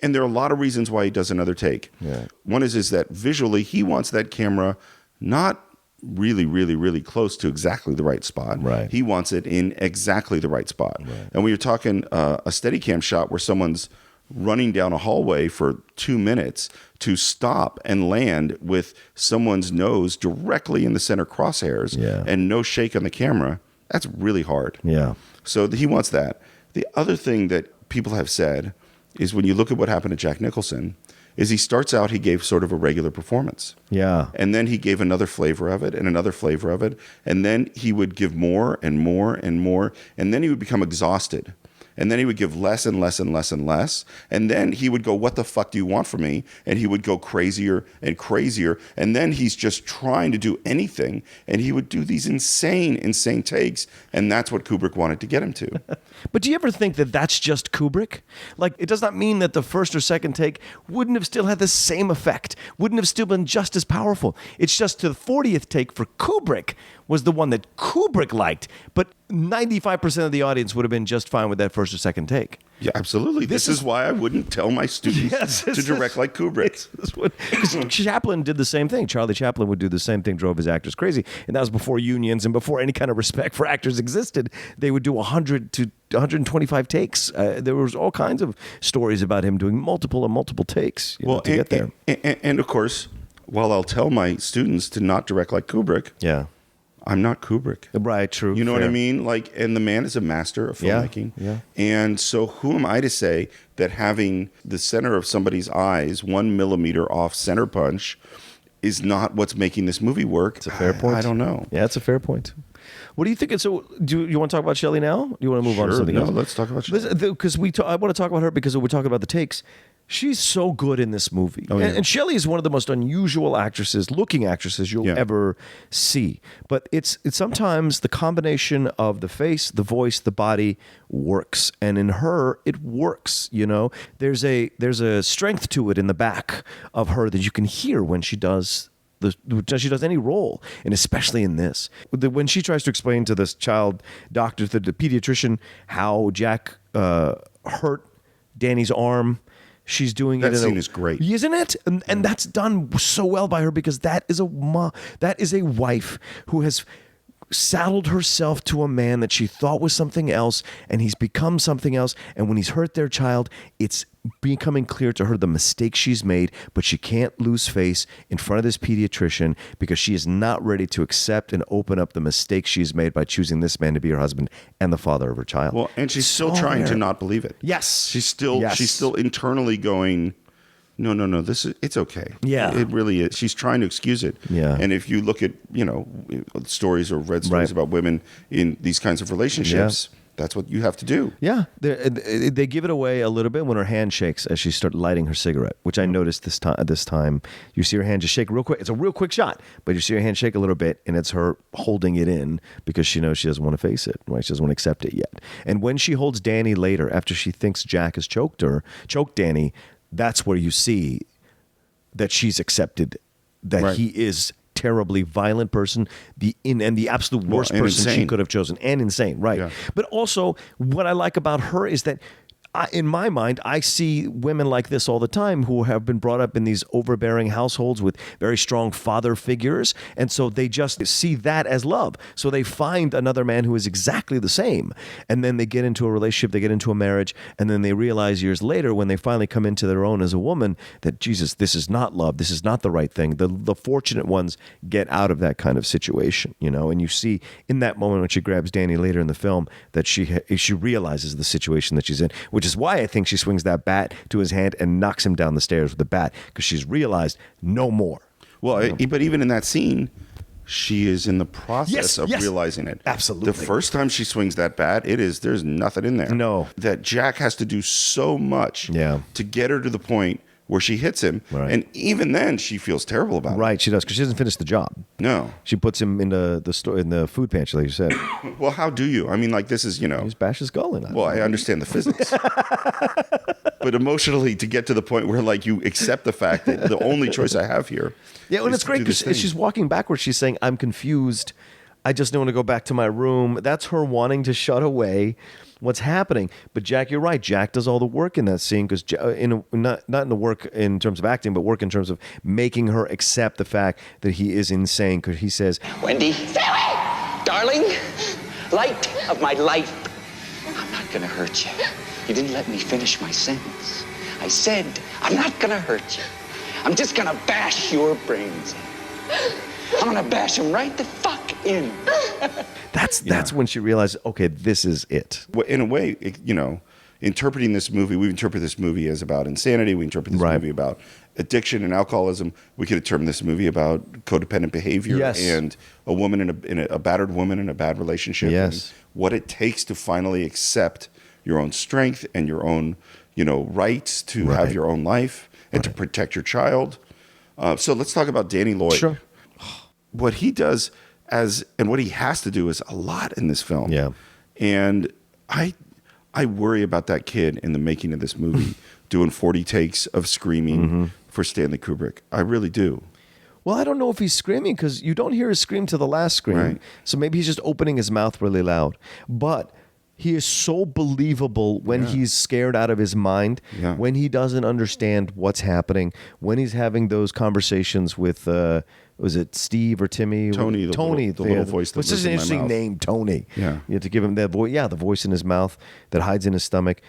And there are a lot of reasons why he does another take. Yeah. One is that visually he wants that camera not really, really, really close to exactly the right spot. Right. He wants it in exactly the right spot. Right. And when you're talking a Steadicam shot where someone's running down a hallway for 2 minutes to stop and land with someone's nose directly in the center crosshairs and no shake on the camera, that's really hard. Yeah. So he wants that. The other thing that people have said is when you look at what happened to Jack Nicholson, is he starts out, he gave sort of a regular performance. Yeah. And then he gave another flavor of it and another flavor of it. And then he would give more and more and more. And then he would become exhausted. And then he would give less and less and less and less. And then he would go, what the fuck do you want from me? And he would go crazier and crazier. And then he's just trying to do anything. And he would do these insane, insane takes. And that's what Kubrick wanted to get him to. But do you ever think that that's just Kubrick? Like, it does not mean that the first or second take wouldn't have still had the same effect, wouldn't have still been just as powerful. It's just the 40th take for Kubrick was the one that Kubrick liked, but 95% of the audience would have been just fine with that first or second take. Yeah, absolutely. This is why I wouldn't tell my students to direct like Kubrick. Chaplin did the same thing. Charlie Chaplin would do the same thing, drove his actors crazy. And that was before unions and before any kind of respect for actors existed. They would do 100 to 125 takes. There was all kinds of stories about him doing multiple and multiple takes to get there. And of course, while I'll tell my students to not direct like Kubrick, I'm not Kubrick. Right, true. You know what I mean? Like, and the man is a master of filmmaking. Yeah. And so who am I to say that having the center of somebody's eyes 1 millimeter off center punch is not what's making this movie work? It's a fair point. I don't know. Yeah, it's a fair point. What do you think? So, do you want to talk about Shelley now? Do you want to move on to something else? Let's talk about Shelley. Because I want to talk about her because we're talking about the takes. She's so good in this movie. Oh, yeah. And Shelley is one of the most unusual looking actresses you'll ever see. But it's sometimes the combination of the face, the voice, the body works. And in her, it works, you know. There's a strength to it in the back of her that you can hear when she does any role, and especially in this. When she tries to explain to this child doctor, the pediatrician, how Jack hurt Danny's arm, she's doing that scene is great, isn't it? And that's done so well by her because that is a wife who has saddled herself to a man that she thought was something else, and he's become something else. And when he's hurt their child, it's becoming clear to her the mistake she's made, but she can't lose face in front of this pediatrician because she is not ready to accept and open up the mistake she's made by choosing this man to be her husband and the father of her child. Well, and she's still trying to not believe it. Yes. She's still internally going, no, it's okay. Yeah. It really is. She's trying to excuse it. Yeah. And if you look at, stories or read stories about women in these kinds of relationships, That's what you have to do. Yeah, they give it away a little bit when her hand shakes as she starts lighting her cigarette, which I noticed this time. You see her hand just shake real quick. It's a real quick shot, but you see her hand shake a little bit, and it's her holding it in because she knows she doesn't want to face it, right? She doesn't want to accept it yet. And when she holds Danny later, after she thinks Jack has choked Danny, that's where you see that she's accepted that he is terribly violent person, and the absolute worst person she could have chosen, and insane, right? Yeah. But also, what I like about her is that, in my mind, I see women like this all the time who have been brought up in these overbearing households with very strong father figures, and so they just see that as love. So they find another man who is exactly the same, and then they get into a relationship, they get into a marriage, and then they realize years later, when they finally come into their own as a woman, that Jesus, this is not love, this is not the right thing. The fortunate ones get out of that kind of situation, and you see in that moment when she grabs Danny later in the film that she realizes the situation that she's in, which is why I think she swings that bat to his hand and knocks him down the stairs with the bat, because she's realized no more. Well, but even in that scene, she is in the process of realizing it. Absolutely. The first time she swings that bat, there's nothing in there. No. That Jack has to do so much to get her to the point where she hits him. Right. And even then, she feels terrible about it. Right, she does, because she doesn't finish the job. No. She puts him in the store, in the food pantry, like you said. Well, how do you? I mean, like, this is, You just bash his skull in. Well, I understand the physics. But emotionally, to get to the point where, like, you accept the fact that the only choice I have here. Yeah, and it's great because she's walking backwards. She's saying, I'm confused. I just don't want to go back to my room. That's her wanting to shut away what's happening. But Jack, you're right. Jack does all the work in that scene, because not in the work in terms of acting, but work in terms of making her accept the fact that he is insane. Because he says, Wendy, stay away! Darling, light of my life, I'm not gonna hurt you. You didn't let me finish my sentence. I said, I'm not gonna hurt you. I'm just gonna bash your brains in. I'm gonna bash them right the fuck in. That's when she realizes, okay, this is it. Well, in a way, interpreting this movie, we interpret this movie as about insanity. We interpret this movie about addiction and alcoholism. We could interpret this movie about codependent behavior and a woman in a battered woman in a bad relationship. Yes. And what it takes to finally accept your own strength and your own, rights to have your own life and to protect your child. So let's talk about Danny Lloyd. Sure. What he does and what he has to do is a lot in this film. Yeah. And I worry about that kid in the making of this movie doing 40 takes of screaming for Stanley Kubrick. I really do. Well, I don't know if he's screaming, because you don't hear his scream to the last scream. Right. So maybe he's just opening his mouth really loud. But he is so believable when he's scared out of his mind, when he doesn't understand what's happening, when he's having those conversations with, was it Steve or Timmy? Tony, the little voice that Which is lives an in my interesting mouth. name, Tony. Yeah. You have to give him that voice. Yeah, the voice in his mouth that hides in his stomach.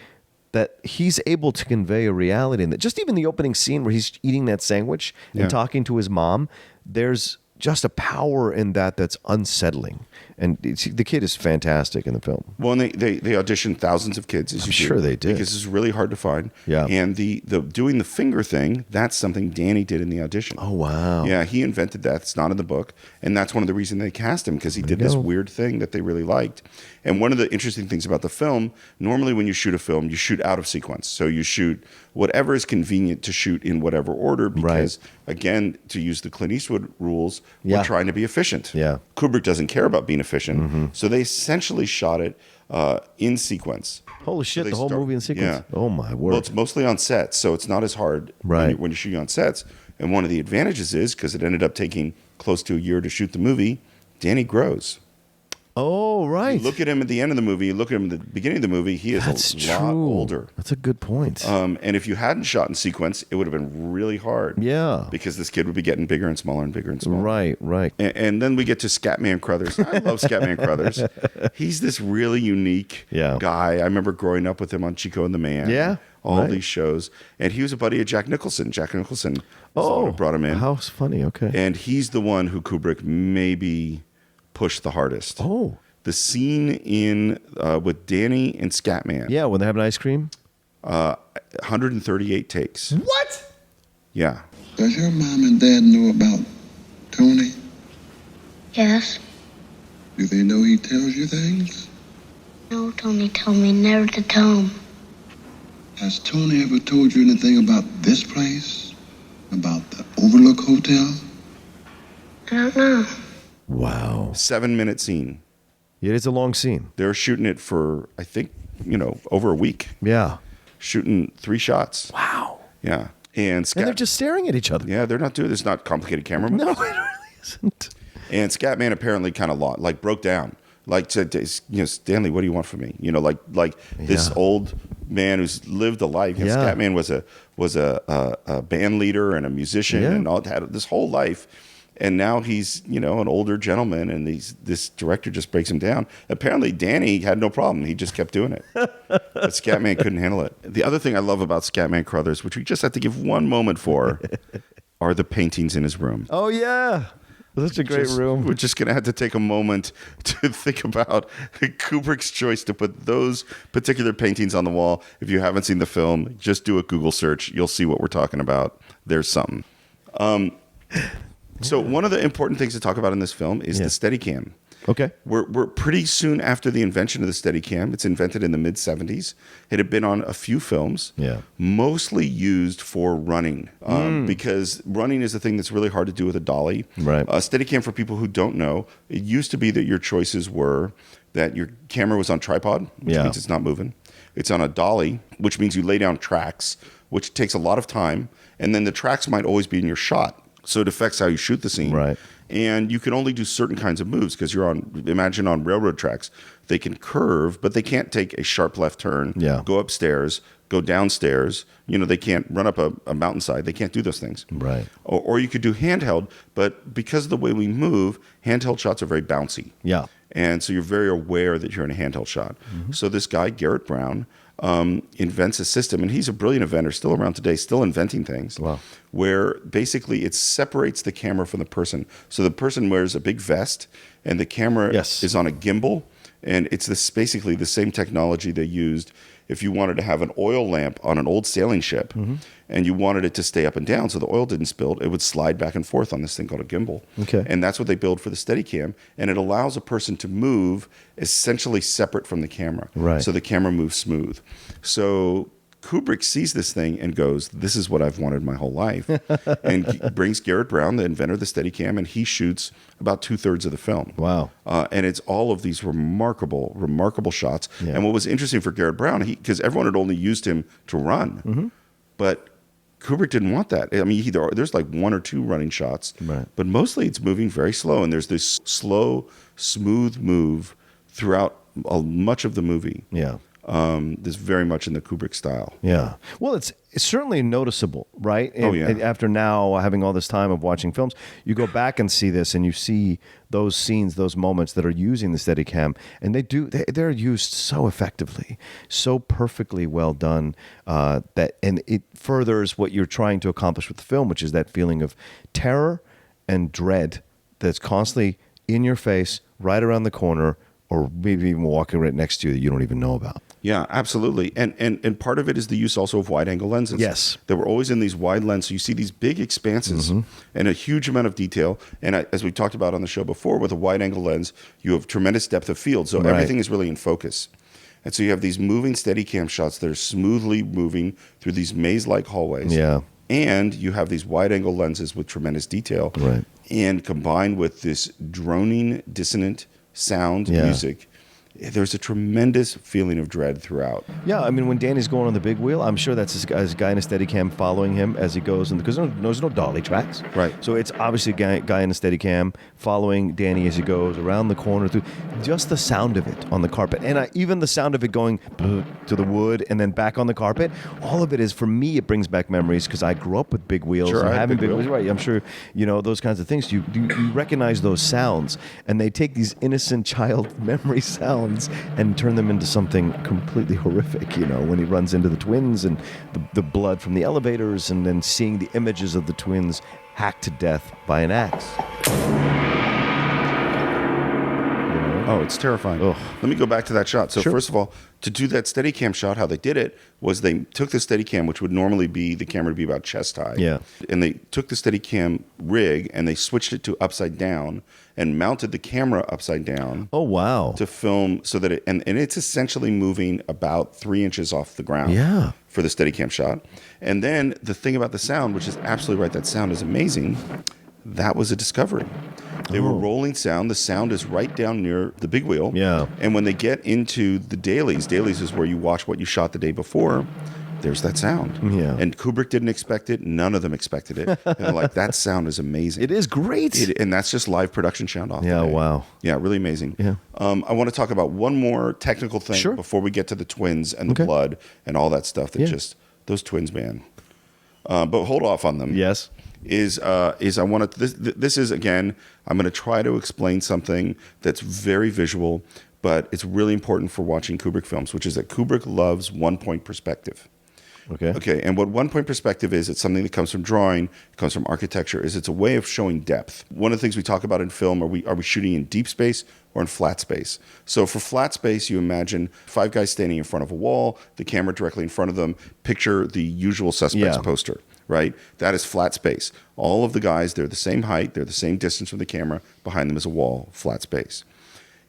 That he's able to convey a reality in that. Just even the opening scene where he's eating that sandwich and talking to his mom, there's just a power in that's unsettling. And the kid is fantastic in the film. Well, and they auditioned thousands of kids, as I'm sure they did. because it's really hard to find. Yeah. And the doing the finger thing, that's something Danny did in the audition. Oh, wow. Yeah, he invented that. It's not in the book, and that's one of the reasons they cast him, because he did this weird thing that they really liked. And one of the interesting things about the film, normally when you shoot a film, you shoot out of sequence. So you shoot whatever is convenient to shoot in whatever order, because again, to use the Clint Eastwood rules, we're trying to be efficient. Yeah. Kubrick doesn't care about being efficient, so they essentially shot it in sequence. Holy shit, So the whole movie in sequence? Yeah. Oh, my word. Well, it's mostly on sets, so it's not as hard when you're shooting on sets. And one of the advantages is, because it ended up taking close to a year to shoot the movie, Danny grows. Oh, right. You look at him at the end of the movie, you look at him at the beginning of the movie, he is a lot older. That's a good point. And if you hadn't shot in sequence, it would have been really hard. Yeah. Because this kid would be getting bigger and smaller and bigger and smaller. Right. And then we get to Scatman Crothers. I love Scatman Crothers. He's this really unique guy. I remember growing up with him on Chico and the Man. Yeah. All these shows. And he was a buddy of Jack Nicholson. Jack Nicholson was the one who brought him in. How funny. Okay. And he's the one who Kubrick maybe pushed the hardest. Oh. The scene with Danny and Scatman. Yeah, when they're having ice cream? 138 takes. What? Yeah. Does your mom and dad know about Tony? Yes. Do they know he tells you things? No, Tony told me never to tell him. Has Tony ever told you anything about this place? About the Overlook Hotel? I don't know. Wow. 7-minute scene. It is a long scene. They were shooting it for, I think, over a week. Yeah. Shooting 3 shots. Wow. Yeah. And And they're just staring at each other. Yeah, they're not doing this. Not complicated camera moves. No, it really isn't. And Scatman apparently kind of broke down. Like said, Stanley, what do you want from me? This old man who's lived a life. Yeah. Scatman was a band leader and a musician and all, had this whole life. And now he's, an older gentleman, and this director just breaks him down. Apparently, Danny had no problem. He just kept doing it. But Scatman couldn't handle it. The other thing I love about Scatman Crothers, which we just have to give one moment for, are the paintings in his room. Oh, yeah. Such a great room. We're just going to have to take a moment to think about Kubrick's choice to put those particular paintings on the wall. If you haven't seen the film, just do a Google search. You'll see what we're talking about. There's something. So one of the important things to talk about in this film is the Steadicam. Okay. We're pretty soon after the invention of the Steadicam. It's invented in the mid-'70s. It had been on a few films, mostly used for running, because running is the thing that's really hard to do with a dolly. Right. Steadicam, for people who don't know, it used to be that your choices were that your camera was on tripod, which means it's not moving. It's on a dolly, which means you lay down tracks, which takes a lot of time, and then the tracks might always be in your shot. So it affects how you shoot the scene. Right. And you can only do certain kinds of moves because imagine on railroad tracks, they can curve, but they can't take a sharp left turn, go upstairs, go downstairs. They can't run up a mountainside. They can't do those things. Right. Or you could do handheld, but because of the way we move, handheld shots are very bouncy. Yeah. And so you're very aware that you're in a handheld shot. Mm-hmm. So this guy, Garrett Brown, invents a system, and he's a brilliant inventor, still around today, still inventing things. Wow. Where basically it separates the camera from the person. So the person wears a big vest, and the camera is on a gimbal, and it's basically the same technology they used if you wanted to have an oil lamp on an old sailing ship, and you wanted it to stay up and down so the oil didn't spill, it would slide back and forth on this thing called a gimbal. Okay. And that's what they build for the Steadicam, and it allows a person to move essentially separate from the camera. Right. So the camera moves smooth. So Kubrick sees this thing and goes, this is what I've wanted my whole life. And he brings Garrett Brown, the inventor of the Steadicam, and he shoots about 2/3 of the film. Wow. And it's all of these remarkable, remarkable shots. Yeah. And what was interesting for Garrett Brown, because everyone had only used him to run, but Kubrick didn't want that. I mean, there's like 1 or 2 running shots, but mostly it's moving very slow. And there's this slow, smooth move throughout much of the movie. Yeah. This very much in the Kubrick style. Yeah. Well, it's certainly noticeable, right? And after now having all this time of watching films, you go back and see this, and you see those scenes, those moments that are using the Steadicam, and they're used so effectively, so perfectly well done, and it furthers what you're trying to accomplish with the film, which is that feeling of terror and dread that's constantly in your face, right around the corner, or maybe even walking right next to you that you don't even know about. Yeah, absolutely. And part of it is the use also of wide-angle lenses. Yes. They were always in these wide lenses. So you see these big expanses and a huge amount of detail. And as we talked about on the show before, with a wide-angle lens, you have tremendous depth of field. So everything is really in focus. And so you have these moving Steadicam shots that are smoothly moving through these maze-like hallways. Yeah. And you have these wide-angle lenses with tremendous detail. Right. And combined with this droning, dissonant sound music, there's a tremendous feeling of dread throughout. Yeah, I mean, when Danny's going on the big wheel, I'm sure that's his guy in a Steadicam following him as he goes, because there's no dolly tracks. Right. So it's obviously a guy in a Steadicam following Danny as he goes around the corner through. Just the sound of it on the carpet, and even the sound of it going to the wood and then back on the carpet, all of it is, for me, it brings back memories because I grew up with big wheels and having big wheels. Right, I'm sure, those kinds of things. You recognize those sounds, and they take these innocent child memory sounds and turn them into something completely horrific, when he runs into the twins and the blood from the elevators, and then seeing the images of the twins hacked to death by an axe. Oh, it's terrifying. Ugh. Let me go back to that shot. So Sure. first of all, to do that Steadicam shot, how they did it was they took the Steadicam, which would normally be the camera to be about chest high. Yeah. And they took the Steadicam rig and they switched it to upside down and mounted the camera upside down Oh, wow. to film so that and it's essentially moving about 3 inches off the ground. Yeah. For the Steadicam shot. And then the thing about the sound, which is absolutely right, that sound is amazing. That was a discovery. They were rolling sound. The sound is right down near the big wheel. Yeah. And when they get into the dailies is where you watch what you shot the day before, there's that sound. Yeah. And Kubrick didn't expect it. None of them expected it. And they're like, that sound is amazing. It is great. And that's just live production sound off. Yeah, the day. wow. Yeah, really amazing. Yeah. I want to talk about one more technical thing Sure. before we get to the twins and the Okay. blood and all that stuff that Yeah. just, those twins, man. But hold off on them. Yes. Is I want to this is again I'm going to try to explain something that's very visual, but it's really important for watching Kubrick films, which is that Kubrick loves 1-point perspective. Okay, and what 1-point perspective is, it's something that comes from drawing, it comes from architecture, is it's a way of showing depth. One of the things we talk about in film, are we shooting in deep space or in flat space? So for flat space, you imagine 5 guys standing in front of a wall, the camera directly in front of them, picture the Usual Suspects Yeah. poster, right? That is flat space. All of the guys, they're the same height, they're the same distance from the camera, behind them is a wall, flat space.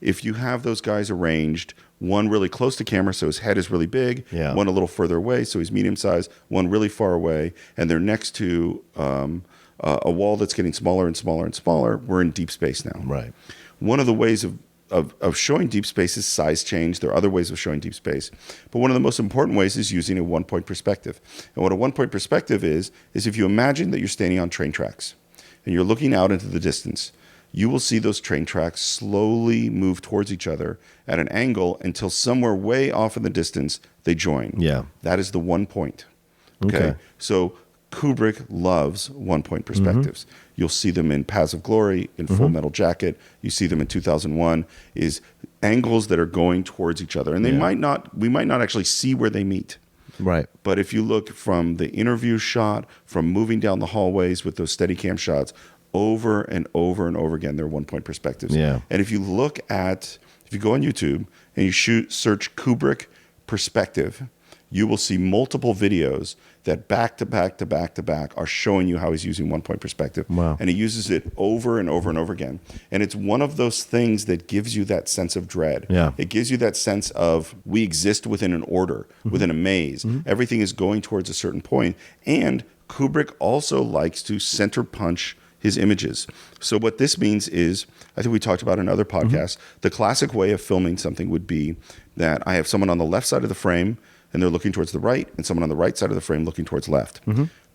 If you have those guys arranged, one really close to camera, so his head is really big, Yeah. one a little further away, so he's medium sized, one really far away, and they're next to a wall that's getting smaller and smaller and smaller, we're in deep space now. Right. One of the ways of showing deep space is size change. There are other ways of showing deep space. But one of the most important ways is using a 1-point perspective. And what a 1-point perspective is if you imagine that you're standing on train tracks and you're looking out into the distance, you will see those train tracks slowly move towards each other at an angle until somewhere way off in the distance they join. Yeah. That is the 1 point. Okay. So Kubrick loves 1-point perspectives. You'll see them in Paths of Glory, in Full Metal Jacket. You see them in 2001, is angles that are going towards each other. And we might not actually see where they meet. Right. But if you look from the interview shot, from moving down the hallways with those Steadicam shots, over and over and over again, they're 1-point perspectives. Yeah. And if you go on YouTube and you search Kubrick perspective, you will see multiple videos that back to back to back to back are showing you how he's using 1-point perspective. Wow. And he uses it over and over and over again. And it's one of those things that gives you that sense of dread. Yeah. It gives you that sense of we exist within an order, within a maze. Everything is going towards a certain point. And Kubrick also likes to center punch his images. So what this means is, I think we talked about in other podcasts, the classic way of filming something would be that I have someone on the left side of the frame and they're looking towards the right, and someone on the right side of the frame looking towards left.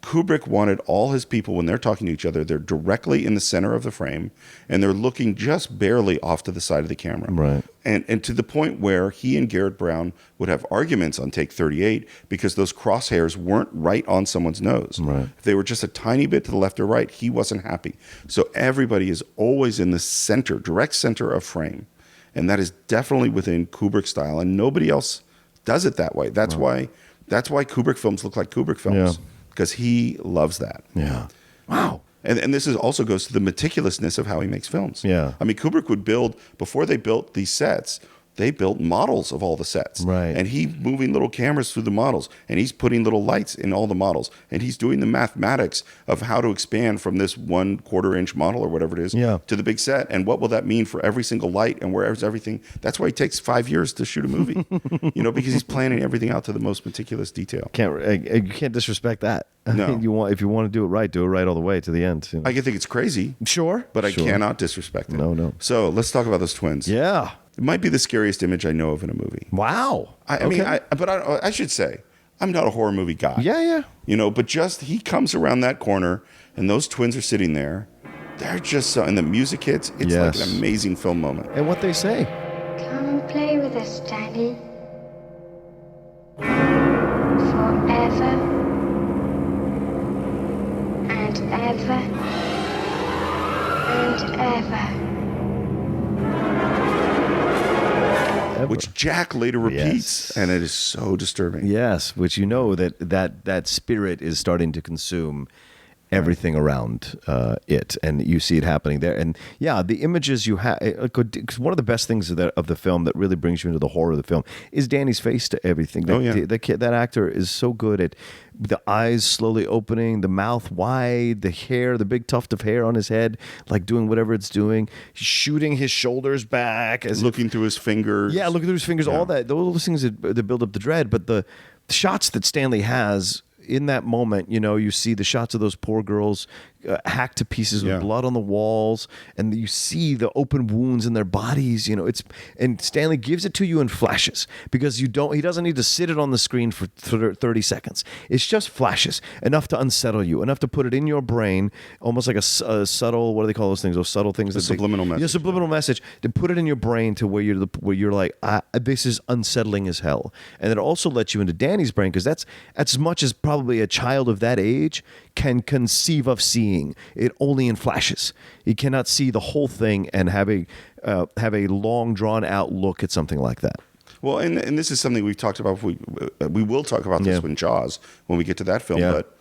Kubrick wanted all his people, when they're talking to each other, they're directly in the center of the frame, and they're looking just barely off to the side of the camera. Right. And to the point where he and Garrett Brown would have arguments on take 38 because those crosshairs weren't right on someone's nose. Right. If they were just a tiny bit to the left or right, he wasn't happy. So everybody is always in the center, direct center of frame. And that is definitely within Kubrick style, and nobody else does it that way. That's why Kubrick films look like Kubrick films, because he loves that. Yeah. Wow. And this also goes to the meticulousness of how he makes films. Yeah. I mean, Kubrick would build, before they built these sets, they built models of all the sets. Right. And he's moving little cameras through the models, and he's putting little lights in all the models, and he's doing the mathematics of how to expand from this 1/4 inch model or whatever it is to the big set, and what will that mean for every single light and where's everything. That's why it takes 5 years to shoot a movie, because he's planning everything out to the most meticulous detail. You can't disrespect that. No. If you want to do it right all the way to the end. I can think it's crazy, Sure. but I cannot disrespect it. No. So let's talk about those twins. Yeah. It might be the scariest image I know of in a movie. Wow. I mean, I should say, I'm not a horror movie guy. Yeah. But just he comes around that corner and those twins are sitting there. They're just so, and the music hits. It's like an amazing film moment. And what they say. Come play with us, Daddy. Forever and ever and ever. Which Jack later repeats, and it is so disturbing. Yes, which that spirit is starting to consume everything around it, and you see it happening there. And yeah, the images you have. One of the best things of the film that really brings you into the horror of the film is Danny's face to everything. That actor is so good at the eyes slowly opening, the mouth wide, the hair, the big tuft of hair on his head, like doing whatever it's doing. He's shooting his shoulders back, as looking through his fingers. Yeah, looking through his fingers. All that, those things that build up the dread. But the shots that Stanley has in that moment, you see the shots of those poor girls hacked to pieces with blood on the walls, and you see the open wounds in their bodies. And Stanley gives it to you in flashes, because he doesn't need to sit it on the screen for 30 seconds. It's just flashes, enough to unsettle you, enough to put it in your brain, almost like a subtle, what do they call those things? Those subtle things. A subliminal message. Yeah, subliminal message, to put it in your brain to where you're like, this is unsettling as hell. And it also lets you into Danny's brain, because that's as much as probably a child of that age can conceive of seeing it, only in flashes. He cannot see the whole thing and have a long drawn out look at something like that. Well, and this is something we've talked about. We will talk about this in Jaws when we get to that film. But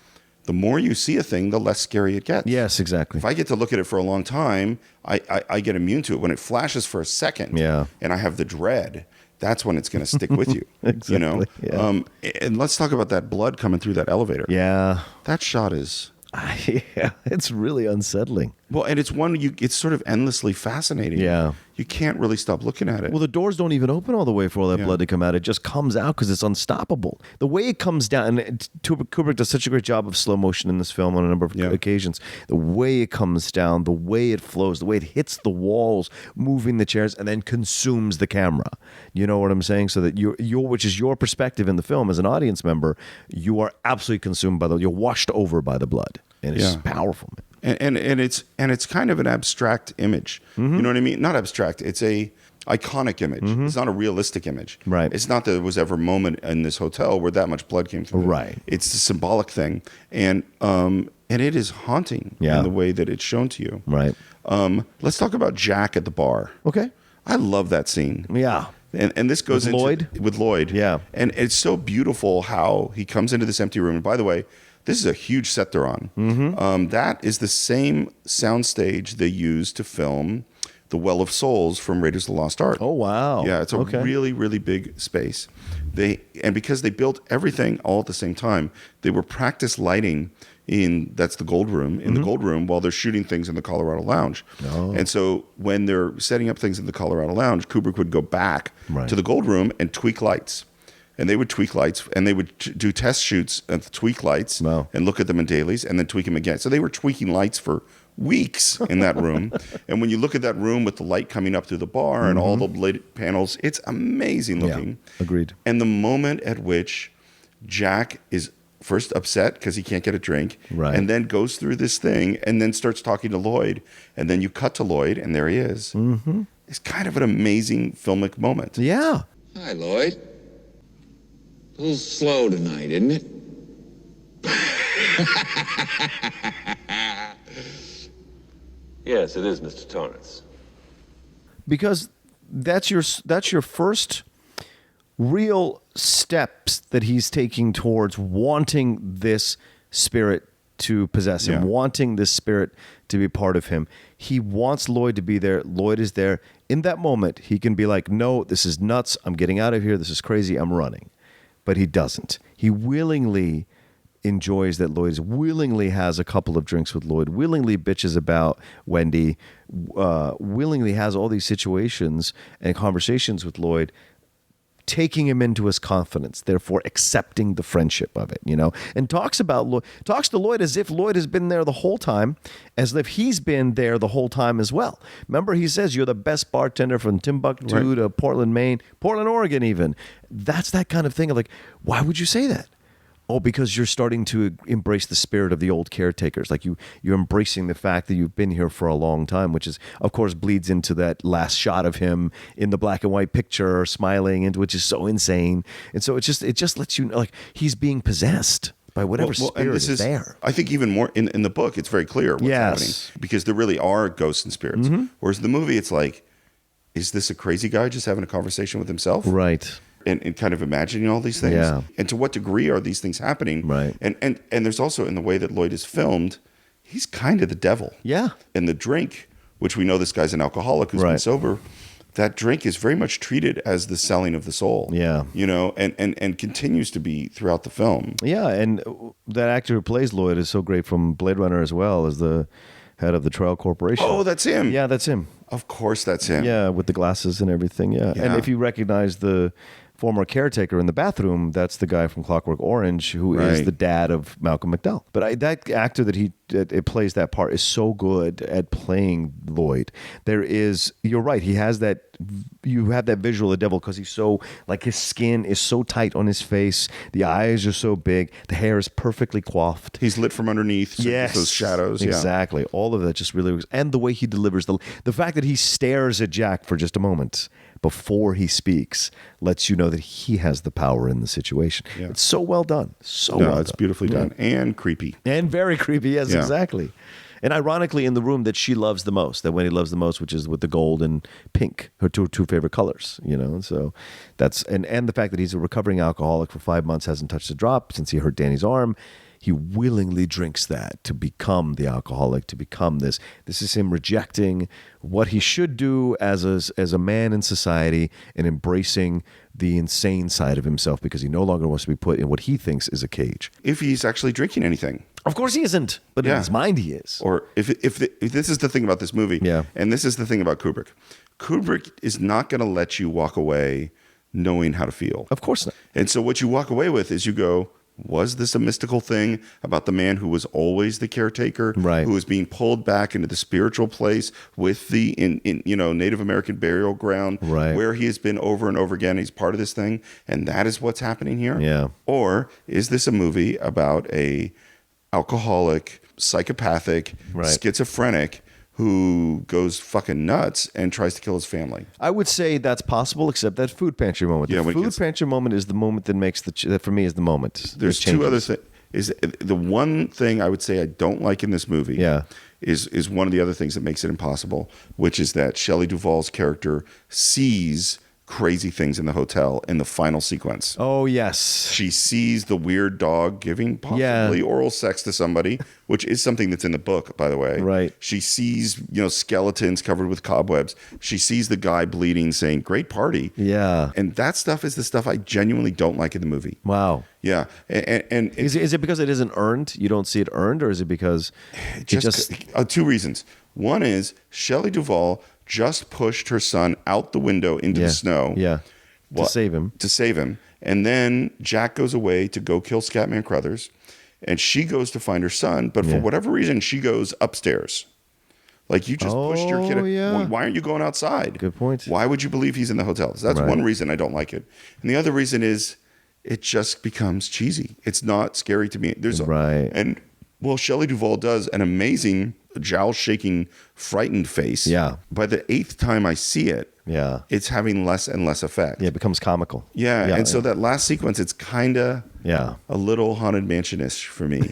the more you see a thing, the less scary it gets. Yes, exactly. If I get to look at it for a long time, I get immune to it. When it flashes for a second, and I have the dread, that's when it's going to stick with you. Exactly. Yeah. And let's talk about that blood coming through that elevator. Yeah. That shot is... Yeah, it's really unsettling. Well, and it's sort of endlessly fascinating. Yeah. You can't really stop looking at it. Well, the doors don't even open all the way for all that blood to come out. It just comes out because it's unstoppable. The way it comes down, and Kubrick does such a great job of slow motion in this film on a number of occasions. The way it comes down, the way it flows, the way it hits the walls, moving the chairs, and then consumes the camera. You know what I'm saying? So that which is your perspective in the film as an audience member, you are absolutely consumed you're washed over by the blood. And it's powerful, man. And it's kind of an abstract image. Mm-hmm. You know what I mean? Not abstract. It's a iconic image. Mm-hmm. It's not a realistic image. Right. It's not that there was ever a moment in this hotel where that much blood came through. Right. It's a symbolic thing, and it is haunting in the way that it's shown to you. Right. Let's talk about Jack at the bar. Okay. I love that scene. Yeah. And this goes with Lloyd. Yeah. And it's so beautiful how he comes into this empty room. And by the way, this is a huge set they're on. Mm-hmm. That is the same soundstage they used to film The Well of Souls from Raiders of the Lost Ark. Oh, wow. Yeah, it's a really, really big space. Because they built everything all at the same time, they were practice lighting that's the Gold Room, in the Gold Room, while they're shooting things in the Colorado Lounge. Oh. And so when they're setting up things in the Colorado Lounge, Kubrick would go back to the Gold Room and tweak lights. And they would tweak lights, and they would do test shoots and tweak lights and look at them in dailies and then tweak them again. So they were tweaking lights for weeks in that room. And when you look at that room with the light coming up through the bar and all the lit panels, it's amazing looking. Yeah, agreed. And the moment at which Jack is first upset because he can't get a drink, and then goes through this thing and then starts talking to Lloyd, and then you cut to Lloyd, and there he is. Mm-hmm. It's kind of an amazing filmic moment. Yeah. Hi, Lloyd. A little slow tonight, isn't it? Yes, it is, Mr. Torrance. Because that's your first real steps that he's taking towards wanting this spirit to possess him, wanting this spirit to be part of him. He wants Lloyd to be there. Lloyd is there. In that moment, he can be like, no, this is nuts. I'm getting out of here. This is crazy. I'm running. But he doesn't. He willingly enjoys that Lloyd willingly has a couple of drinks with Lloyd, willingly bitches about Wendy, willingly has all these situations and conversations with Lloyd, taking him into his confidence, therefore accepting the friendship of it, and talks to Lloyd as if Lloyd has been there the whole time, as if he's been there the whole time as well. Remember, he says, you're the best bartender from Timbuktu to Portland, Maine, Portland, Oregon even. That's that kind of thing of like, why would you say that? Oh, because you're starting to embrace the spirit of the old caretakers. Like you're embracing the fact that you've been here for a long time, which is, of course, bleeds into that last shot of him in the black and white picture smiling, and which is so insane. And so it just lets you know, like, he's being possessed by whatever spirit is there. I think even more in the book, it's very clear what's happening, because there really are ghosts and spirits. Mm-hmm. Whereas in the movie, it's like, is this a crazy guy just having a conversation with himself? Right. And kind of imagining all these things. Yeah. And to what degree are these things happening? Right. And there's also, in the way that Lloyd is filmed, he's kind of the devil. Yeah. And the drink, which we know this guy's an alcoholic who's been Right. sober, that drink is very much treated as the selling of the soul. Yeah. You know, and continues to be throughout the film. Yeah, and that actor who plays Lloyd is so great from Blade Runner as well as the head of the Trail Corporation. Oh, that's him. Yeah, that's him. Of course that's him. Yeah, with the glasses and everything. Yeah. Yeah. And if you recognize the former caretaker in the bathroom, that's the guy from Clockwork Orange who is Right. the dad of Malcolm McDowell. But that actor that plays that part is so good at playing Lloyd. You're right, he has that, you have that visual of the devil because he's so, like his skin is so tight on his face, the eyes are so big, the hair is perfectly coiffed. He's lit from underneath. So Yes, those shadows. exactly. All of that just really works, and the way he delivers the fact that he stares at Jack for just a moment before he speaks lets you know that he has the power in the situation. Yeah. It's so well done. So Yeah. well No, it's done. beautifully done and creepy. And very creepy. Yes, Yeah. exactly. And ironically, in the room that she loves the most, that Wendy loves the most, which is with the gold and pink, her two favorite colors, you know. So that's and the fact that he's a recovering alcoholic for 5 months, hasn't touched a drop since he hurt Danny's arm. He willingly drinks that to become the alcoholic, to become this. This is him rejecting what he should do as a man in society and embracing the insane side of himself because he no longer wants to be put in what he thinks is a cage. If he's actually drinking anything. Of course he isn't, but in Yeah. his mind he is. Or if this is the thing about this movie, Yeah. and this is the thing about Kubrick. Kubrick is not going to let you walk away knowing how to feel. Of course not. And so what you walk away with is you go, was this a mystical thing about the man who was always the caretaker, Right. who was being pulled back into the spiritual place with the Native American burial ground, Right. where he has been over and over again? He's part of this thing, and that is what's happening here. Yeah. Or is this a movie about a alcoholic, psychopathic, Right. schizophrenic who goes fucking nuts and tries to kill his family? I would say that's possible, except that food pantry moment. Yeah, The when it food gets- pantry moment is the moment that makes that for me is the moment. There's that two other changes. things. Is the one thing I would say I don't like in this movie? Yeah. Is one of the other things that makes it impossible, which is that Shelley Duvall's character sees crazy things in the hotel in the final sequence. Oh yes. She sees the weird dog giving possibly oral sex to somebody, which is something that's in the book, by the way. Right. She sees, skeletons covered with cobwebs. She sees the guy bleeding, saying, "Great party." Yeah. And that stuff is the stuff I genuinely don't like in the movie. Wow. Yeah. And Is it because it isn't earned? You don't see it earned, or is it because it just two reasons. One is Shelley Duvall just pushed her son out the window into the snow. Yeah. To save him. To save him. And then Jack goes away to go kill Scatman Crothers. And she goes to find her son. But for Yeah. whatever reason, she goes upstairs. Like, you just pushed your kid. Oh, yeah. Why aren't you going outside? Good point. Why would you believe he's in the hotel? So that's Right. one reason I don't like it. And the other reason is it just becomes cheesy. It's not scary to me. Right. And well, Shelley Duvall does an amazing jowl-shaking, frightened face. Yeah. By the 8th time I see it, Yeah. it's having less and less effect. Yeah, it becomes comical. Yeah, and so that last sequence, it's kind of Yeah. a little Haunted Mansion-ish for me.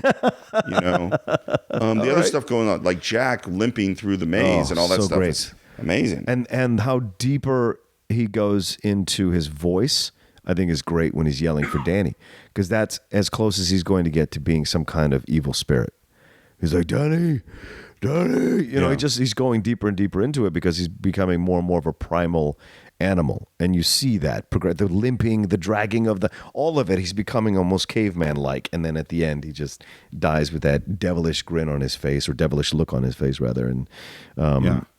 The other stuff going on, like Jack limping through the maze Oh, and all that so stuff, great. is amazing. And how deeper he goes into his voice, I think is great when he's yelling for Danny, because that's as close as he's going to get to being some kind of evil spirit. He's like, Danny, he's going deeper and deeper into it because he's becoming more and more of a primal animal. And you see that the limping, the dragging of all of it. He's becoming almost caveman-like. And then at the end, he just dies with that devilish grin on his face, or devilish look on his face, rather. And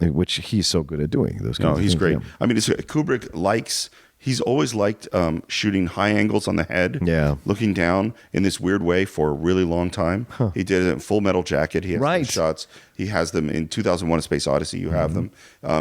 which he's so good at doing. Those kinds of He's things, great. yeah. I mean, Kubrick likes. He's always liked shooting high angles on the head, looking down in this weird way for a really long time. He did it in Full Metal Jacket. He has those shots. He has them in 2001: A Space Odyssey. You have them.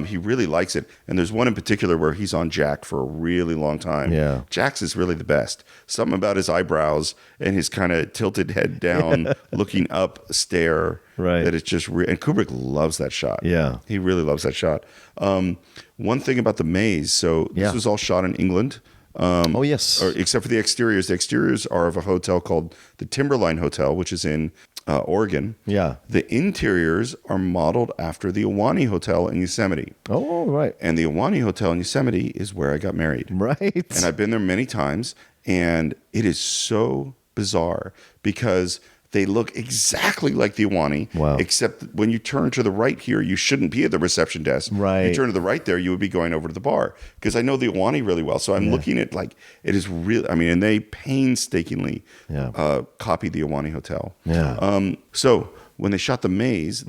He really likes it. And there's one in particular where he's on Jack for a really long time. Yeah. Jack's is really the best. Something about his eyebrows and his kind of tilted head down, looking up stare. Right. That it's just and Kubrick loves that shot. Yeah. He really loves that shot. One thing about the maze. So this was all shot in England. Oh, yes. Except for the exteriors. The exteriors are of a hotel called the Timberline Hotel, which is in Oregon. Yeah. The interiors are modeled after the Ahwahnee Hotel in Yosemite. Oh, right. And the Ahwahnee Hotel in Yosemite is where I got married. Right. And I've been there many times. And it is so bizarre because They look exactly like the Iwani, except when you turn to the right here, you shouldn't be at the reception desk. Right. You turn to the right there, you would be going over to the bar. Because I know the Iwani really well. So I'm looking at like, it is real. I mean, and they painstakingly copied the Iwani Hotel. Yeah. So when they shot the maze,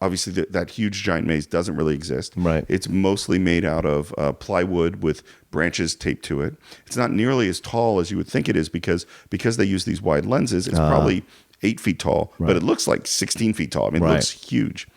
obviously that huge giant maze doesn't really exist. Right. It's mostly made out of plywood with branches taped to it. It's not nearly as tall as you would think it is because they use these wide lenses. It's probably 8 feet tall, but it looks like 16 feet tall. I mean, it looks huge.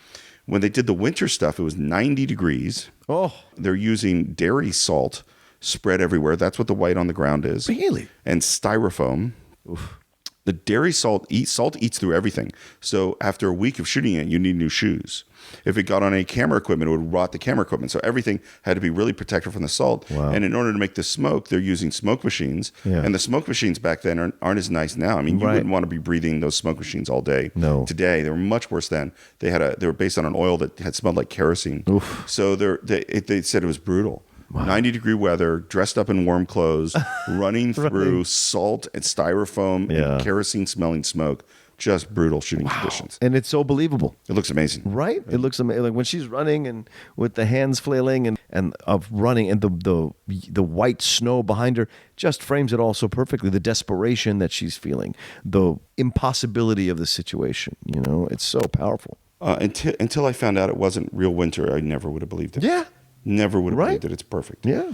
When they did the winter stuff, it was 90 degrees. Oh. They're using dairy salt spread everywhere. That's what the white on the ground is. Really? And styrofoam. Oof. The dairy salt eats through everything. So after a week of shooting it, you need new shoes. If it got on any camera equipment, it would rot the camera equipment. So everything had to be really protected from the salt. Wow. And in order to make the smoke, they're using smoke machines. Yeah. And the smoke machines back then aren't as nice now. I mean, you wouldn't want to be breathing those smoke machines all day. No. Today, they were much worse then. They were based on an oil that had smelled like kerosene. Oof. So they said it was brutal. Wow. 90-degree weather, dressed up in warm clothes, running through salt and styrofoam and kerosene-smelling smoke. Just brutal shooting conditions. And it's so believable. It looks amazing. Right? It looks amazing. Like when she's running and with the hands flailing and of running and the white snow behind her just frames it all so perfectly. The desperation that she's feeling, the impossibility of the situation. You know, it's so powerful. Until I found out it wasn't real winter, I never would have believed it. Yeah. Never would have believed that it's perfect. Yeah.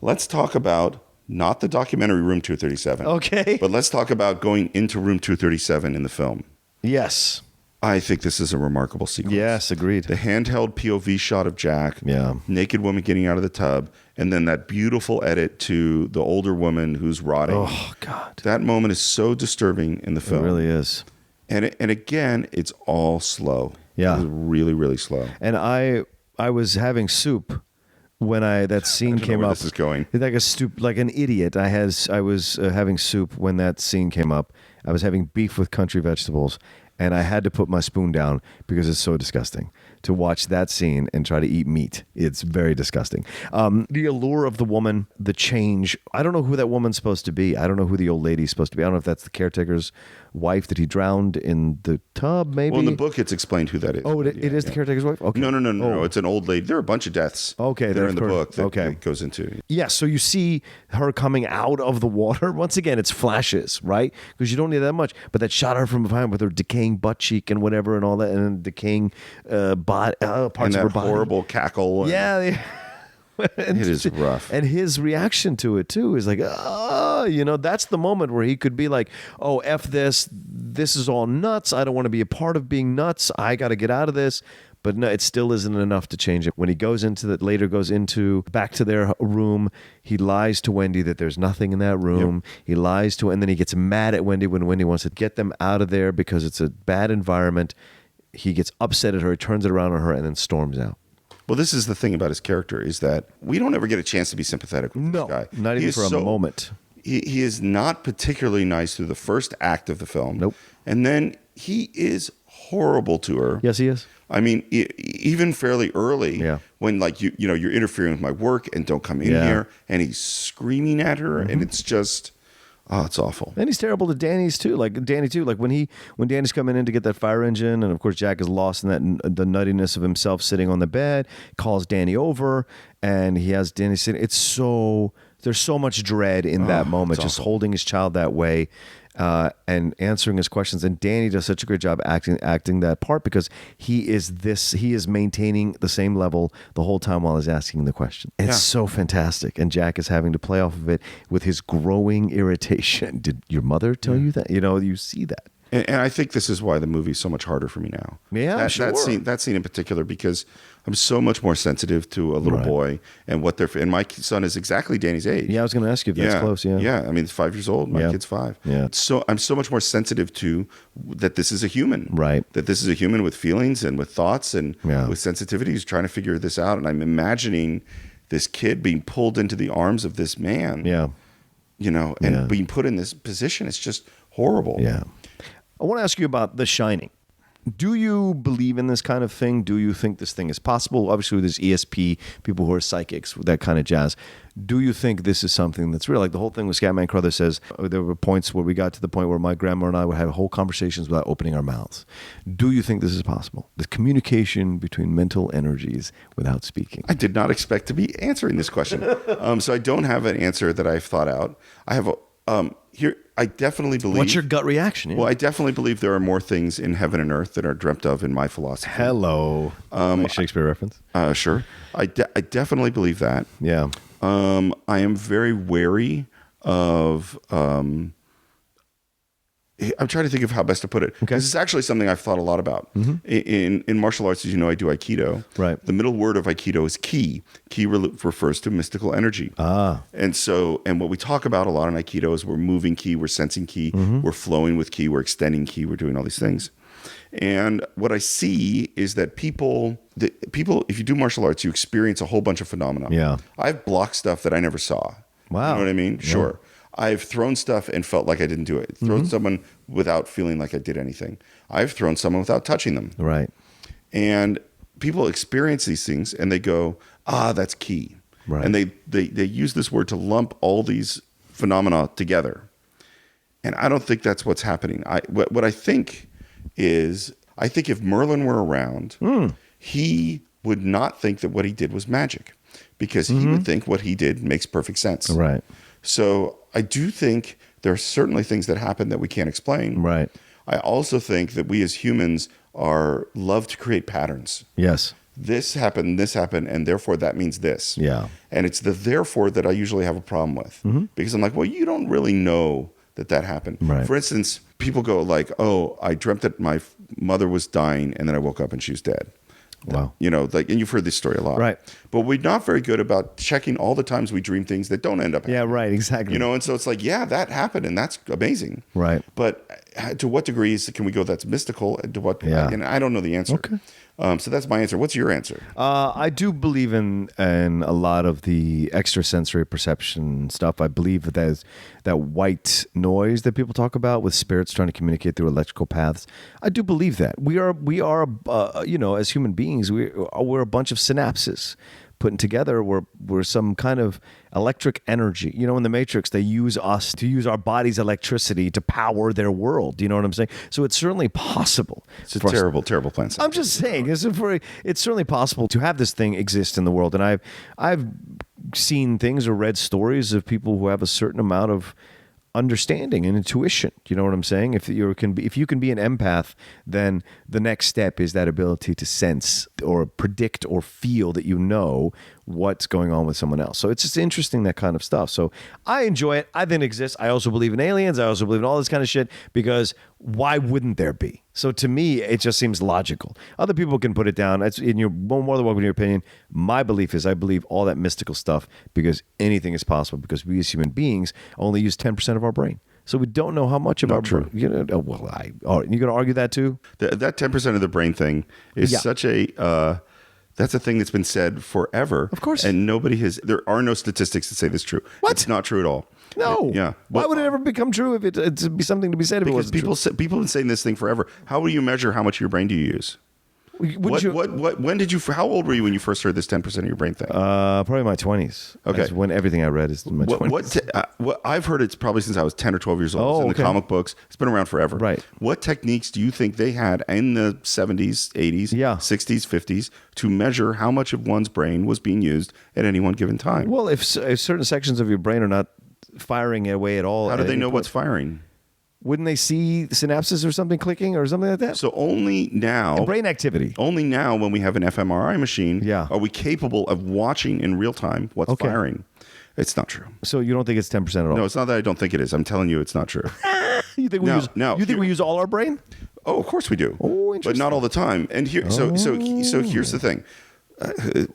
Let's talk about not the documentary Room 237. Okay. But let's talk about going into Room 237 in the film. Yes. I think this is a remarkable sequence. Yes, agreed. The handheld POV shot of Jack, naked woman getting out of the tub, and then that beautiful edit to the older woman who's rotting. Oh, God. That moment is so disturbing in the film. It really is. And again, it's all slow. Yeah. It's really, really slow. And I was having soup when that scene came where up. This is going like an idiot. I was having soup when that scene came up. I was having beef with country vegetables, and I had to put my spoon down because it's so disgusting to watch that scene and try to eat meat. It's very disgusting. The allure of the woman, the change. I don't know who that woman's supposed to be. I don't know who the old lady's supposed to be. I don't know if that's the caretaker's wife that he drowned in the tub, maybe. Well, in the book, it's explained who that is. Oh, it is the caretaker's wife? Okay. No. It's an old lady. There are a bunch of deaths. Okay, that are in the book that it goes into. Yeah, so you see her coming out of the water. Once again, it's flashes, right? Because you don't need that much. But that shot her from behind with her decaying butt cheek and whatever and all that, and then decaying parts and of her body. Horrible cackle. Yeah. It is rough. And his reaction to it, too, is like, that's the moment where he could be like, oh, F this. This is all nuts. I don't want to be a part of being nuts. I got to get out of this. But no, it still isn't enough to change it. When he goes into back to their room, he lies to Wendy that there's nothing in that room. Yep. He lies to, and then he gets mad at Wendy when Wendy wants to get them out of there because it's a bad environment. He gets upset at her, he turns it around on her, and then storms out. Well, this is the thing about his character is that we don't ever get a chance to be sympathetic with this guy. Not even for a moment. He is not particularly nice through the first act of the film. Nope. And then he is horrible to her. Yes, he is. I mean, even fairly early, when like you're interfering with my work and don't come in here, and he's screaming at her, and it's just, it's awful. And he's terrible to Danny too. Like when Danny's coming in to get that fire engine, and of course Jack is lost in the nuttiness of himself sitting on the bed, calls Danny over, and he has Danny sitting. There's so much dread in that moment, just holding his child that way. And answering his questions, and Danny does such a great job acting that part because he is maintaining the same level the whole time while he's asking the question. It's so fantastic, and Jack is having to play off of it with his growing irritation. Did your mother tell you that? You see that. And I think this is why the movie is so much harder for me now. Yeah, sure. That scene in particular, because I'm so much more sensitive to a little boy and what they're. And my son is exactly Danny's age. Yeah, I was going to ask you if that's close. Yeah, yeah. I mean, he's 5 years old. My kid's 5. Yeah. So I'm so much more sensitive to that. This is a human, right? That this is a human with feelings and with thoughts and with sensitivities, trying to figure this out. And I'm imagining this kid being pulled into the arms of this man. Yeah. Being put in this position. It's just horrible. Yeah. I want to ask you about The Shining. Do you believe in this kind of thing? Do you think this thing is possible? Obviously, there's ESP, people who are psychics, that kind of jazz. Do you think this is something that's real? Like the whole thing with Scatman Crothers says, there were points where we got to the point where my grandma and I would have whole conversations without opening our mouths. Do you think this is possible? The communication between mental energies without speaking. I did not expect to be answering this question. So I don't have an answer that I've thought out. I have here. I definitely believe. What's your gut reaction? Yeah. Well, I definitely believe there are more things in heaven and earth that are dreamt of in my philosophy. Hello. Nice Shakespeare reference. Sure. I definitely believe that. Yeah. I am very wary of. I'm trying to think of how best to put it. Okay. This is actually something I've thought a lot about. In martial arts, as you know, I do Aikido. Right. The middle word of Aikido is ki. Ki refers to mystical energy. And what we talk about a lot in Aikido is we're moving ki, we're sensing ki, we're flowing with ki, we're extending ki, we're doing all these things. And what I see is that people, if you do martial arts, you experience a whole bunch of phenomena. Yeah. I've blocked stuff that I never saw. Wow. You know what I mean? Yeah. Sure. I've thrown stuff and felt like I didn't do it. Thrown someone without feeling like I did anything. I've thrown someone without touching them. Right. And people experience these things and they go, that's key. Right. And they use this word to lump all these phenomena together. And I don't think that's what's happening. What I think is, I think if Merlin were around, he would not think that what he did was magic, because he would think what he did makes perfect sense. Right. So I do think there are certainly things that happen that we can't explain. Right. I also think that we as humans love to create patterns. Yes. This happened, and therefore that means this. Yeah. And it's the therefore that I usually have a problem with, because I'm like, well, you don't really know that happened. Right. For instance, people go like, oh, I dreamt that my mother was dying and then I woke up and she was dead. Wow. You know, like, and you've heard this story a lot. Right. But we're not very good about checking all the times we dream things that don't end up happening. Yeah, right, exactly. You know, and so it's like, yeah, that happened and that's amazing. Right. But to what degree can we go that's mystical? And to what? Yeah. And I don't know the answer. Okay. So that's my answer. What's your answer? I do believe in a lot of the extrasensory perception stuff. I believe that there's that white noise that people talk about with spirits trying to communicate through electrical paths. I do believe that we are as human beings, we're a bunch of synapses putting together. We're some kind of electric energy. You know, in the Matrix, they use us to use our body's electricity to power their world. Do you know what I'm saying? So it's certainly possible. It's a terrible plan. I'm just saying, it's certainly possible to have this thing exist in the world. And I've seen things or read stories of people who have a certain amount of understanding and intuition. You know what I'm saying? If you can be an empath, then the next step is that ability to sense or predict or feel that you know what's going on with someone else. So it's just interesting, that kind of stuff. So I enjoy it. I think it exists. I also believe in aliens. I also believe in all this kind of shit, because why wouldn't there be? So to me, it just seems logical. Other people can put it down. You're more than welcome to your opinion. My belief is I believe all that mystical stuff because anything is possible, because we as human beings only use 10% of our brain. So we don't know how much of our brain. You know, you're going to argue that too? That 10% of the brain thing is such a... that's a thing that's been said forever. Of course. And there are no statistics that say this is true. What? It's not true at all. No. Yeah. Why would it ever become true if it'd be something to be said if it Because wasn't people have been saying this thing forever. How will you measure how much of your brain do you use? How old were you when you first heard this 10% of your brain thing? Probably my 20s. Okay. That's when everything I read is in my 20s. What I've heard it's probably since I was 10 or 12 years old. Oh, It's in okay. the comic books. It's been around forever. Right. What techniques do you think they had in the 70s, 80s, 60s, 50s to measure how much of one's brain was being used at any one given time? Well, if certain sections of your brain are not firing away at all. How do they know what's firing? Wouldn't they see synapses or something clicking or something like that? So only now... And brain activity. Only now when we have an fMRI machine are we capable of watching in real time what's firing. It's not true. So you don't think it's 10% at all? No, it's not that I don't think it is. I'm telling you it's not true. You think we use all our brain? Oh, of course we do. Oh, but not all the time. And here, so here's the thing.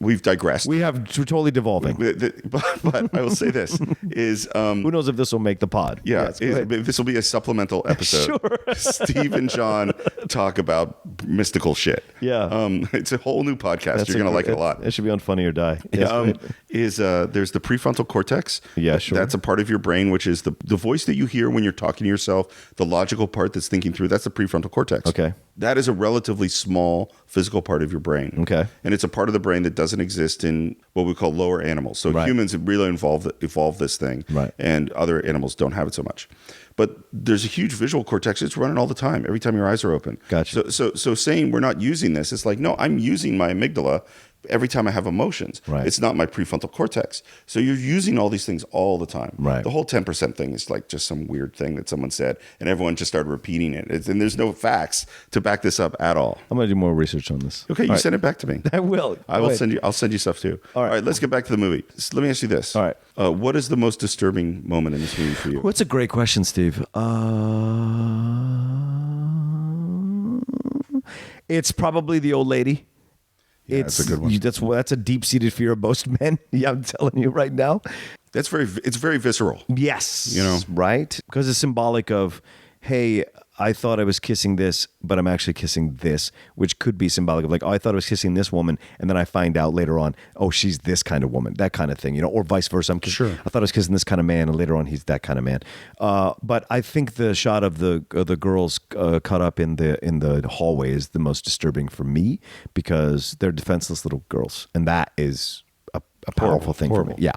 We've digressed. We're totally devolving. But I will say this is who knows if this will make the pod? Yeah, this will be a supplemental episode. Sure. Steve and John talk about mystical shit. Yeah. It's a whole new podcast. You're gonna like it a lot. It should be on Funny or Die. Yes, is there's the prefrontal cortex. Yeah, sure. That's a part of your brain, which is the voice that you hear when you're talking to yourself, the logical part that's thinking through. That's the prefrontal cortex. Okay. That is a relatively small physical part of your brain. Okay. And it's a part of the brain that doesn't exist in what we call lower animals. So humans have really evolved this thing. Right. And other animals don't have it so much. But there's a huge visual cortex. It's running all the time, every time your eyes are open. Gotcha. So saying we're not using this, it's like, no, I'm using my amygdala every time I have emotions. Right. It's not my prefrontal cortex. So you're using all these things all the time. Right. The whole 10% thing is like just some weird thing that someone said, and everyone just started repeating it. And there's no facts to back this up at all. I'm going to do more research on this. Okay, you send it back to me. I will. I'll send you stuff too. All right. Let's get back to the movie. So let me ask you this. All right. What is the most disturbing moment in this movie for you? What's a great question, Steve? It's probably the old lady. Yeah, that's a good one. That's a deep-seated fear of most men. Yeah, I'm telling you right now. It's very visceral. Yes. You know? Right? Because it's symbolic of, hey, I thought I was kissing this, but I'm actually kissing this, which could be symbolic of like, oh, I thought I was kissing this woman, and then I find out later on, oh, she's this kind of woman, that kind of thing, or vice versa. Sure. I thought I was kissing this kind of man, and later on, he's that kind of man. But I think the shot of the girls cut up in the hallway is the most disturbing for me because they're defenseless little girls, and that is a powerful thing for me. Yeah.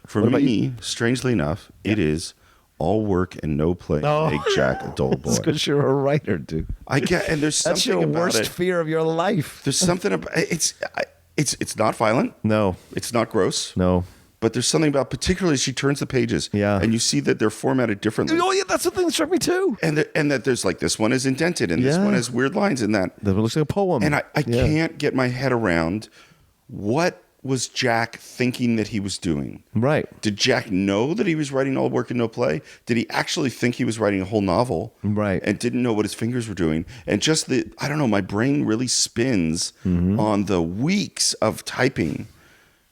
For me, strangely enough, it is all work and no play make Jack a dull boy. That's because you're a writer, dude. I get, and there's something That's your about worst it. fear of your life. There's something about it's not violent. No. It's not gross. No. But there's something about, particularly as she turns the pages, and you see that they're formatted differently. Oh yeah, that's the thing that struck me too. And that there's like this one is indented and this one has weird lines in that. That looks like a poem. And I can't get my head around what was Jack thinking that he was doing? Right. Did Jack know that he was writing all work and no play? Did he actually think he was writing a whole novel? Right. And didn't know what his fingers were doing? And just I don't know, my brain really spins on the weeks of typing.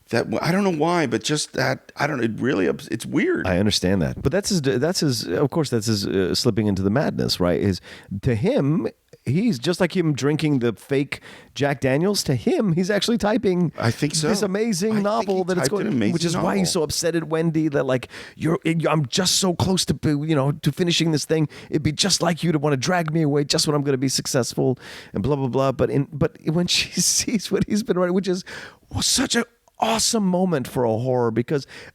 That I don't know why, but just that I don't know. It really it's weird. I understand that, but that's his. Of course, that's his slipping into the madness, right? Is to him, he's just like him drinking the fake Jack Daniels. To him, he's actually typing. I think so. This amazing novel that it's going, which is why he's so upset at Wendy. That like I'm just so close to to finishing this thing. It'd be just like you to want to drag me away just when I'm going to be successful and blah blah blah. But when she sees what he's been writing, which is such a awesome moment for a horror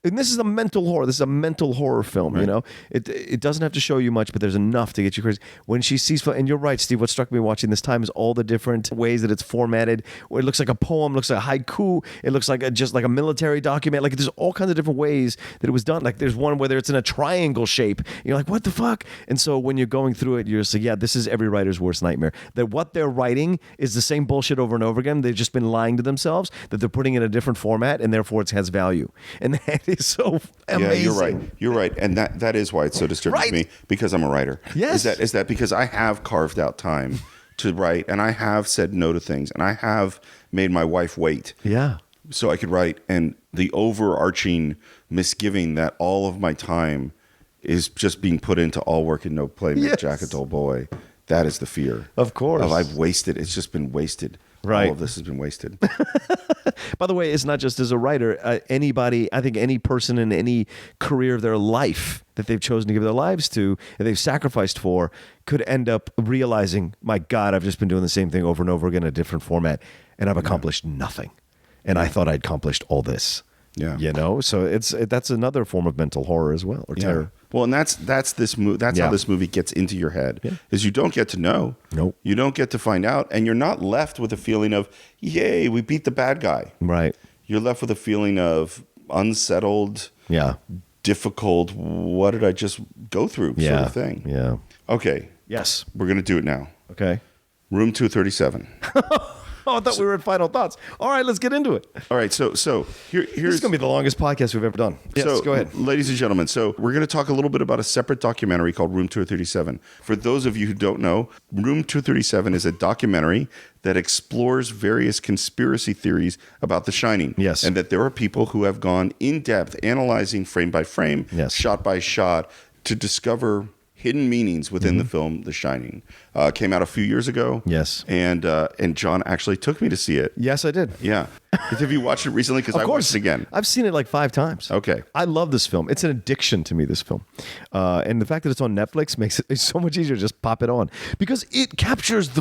and this is a mental horror. This is a mental horror film. Right. It doesn't have to show you much, but there's enough to get you crazy. When she sees, and you're right, Steve. What struck me watching this time is all the different ways that it's formatted. Where it looks like a poem, looks like a haiku. It looks like just like a military document. Like there's all kinds of different ways that it was done. Like there's one where it's in a triangle shape. You're like, what the fuck? And so when you're going through it, you're just like, yeah, this is every writer's worst nightmare. That what they're writing is the same bullshit over and over again. They've just been lying to themselves. That they're putting in a different format, and therefore it has value. And that is so amazing. Yeah, you're right. And that is why it's so disturbing to me, because I'm a writer. Yes. Is that because I have carved out time to write, and I have said no to things, and I have made my wife wait. Yeah. So I could write, and the overarching misgiving that all of my time is just being put into all work and no play, make Jack a dull boy. That is the fear. Of course. I've wasted. It's just been wasted. Right. All of this has been wasted. By the way, it's not just as a writer. Anybody, I think any person in any career of their life that they've chosen to give their lives to and they've sacrificed for could end up realizing, my God, I've just been doing the same thing over and over again in a different format, and I've accomplished nothing. And I thought I'd accomplished all this. Yeah. So that's another form of mental horror as well, or terror. Well, and that's this how this movie gets into your head. Is you don't get to know. Nope. You don't get to find out, and you're not left with a feeling of, yay, we beat the bad guy. Right. You're left with a feeling of unsettled, difficult, what did I just go through sort of thing. Yeah. Okay. Yes. We're going to do it now. Okay. Room 237. Oh, I thought we were at final thoughts. All right, let's get into it. All right, so here's This is going to be the longest podcast we've ever done. Yes, so, go ahead. Ladies and gentlemen, so we're going to talk a little bit about a separate documentary called Room 237. For those of you who don't know, Room 237 is a documentary that explores various conspiracy theories about The Shining. Yes. And that there are people who have gone in depth, analyzing frame by frame, shot by shot, to discover hidden meanings within the film The Shining. Came out a few years ago. Yes. And John actually took me to see it. Yes, I did. Yeah. Have you watched it recently? Because I watched it again. I've seen it like 5 times. Okay. I love this film. It's an addiction to me, this film. And the fact that it's on Netflix makes it so much easier to just pop it on. Because it captures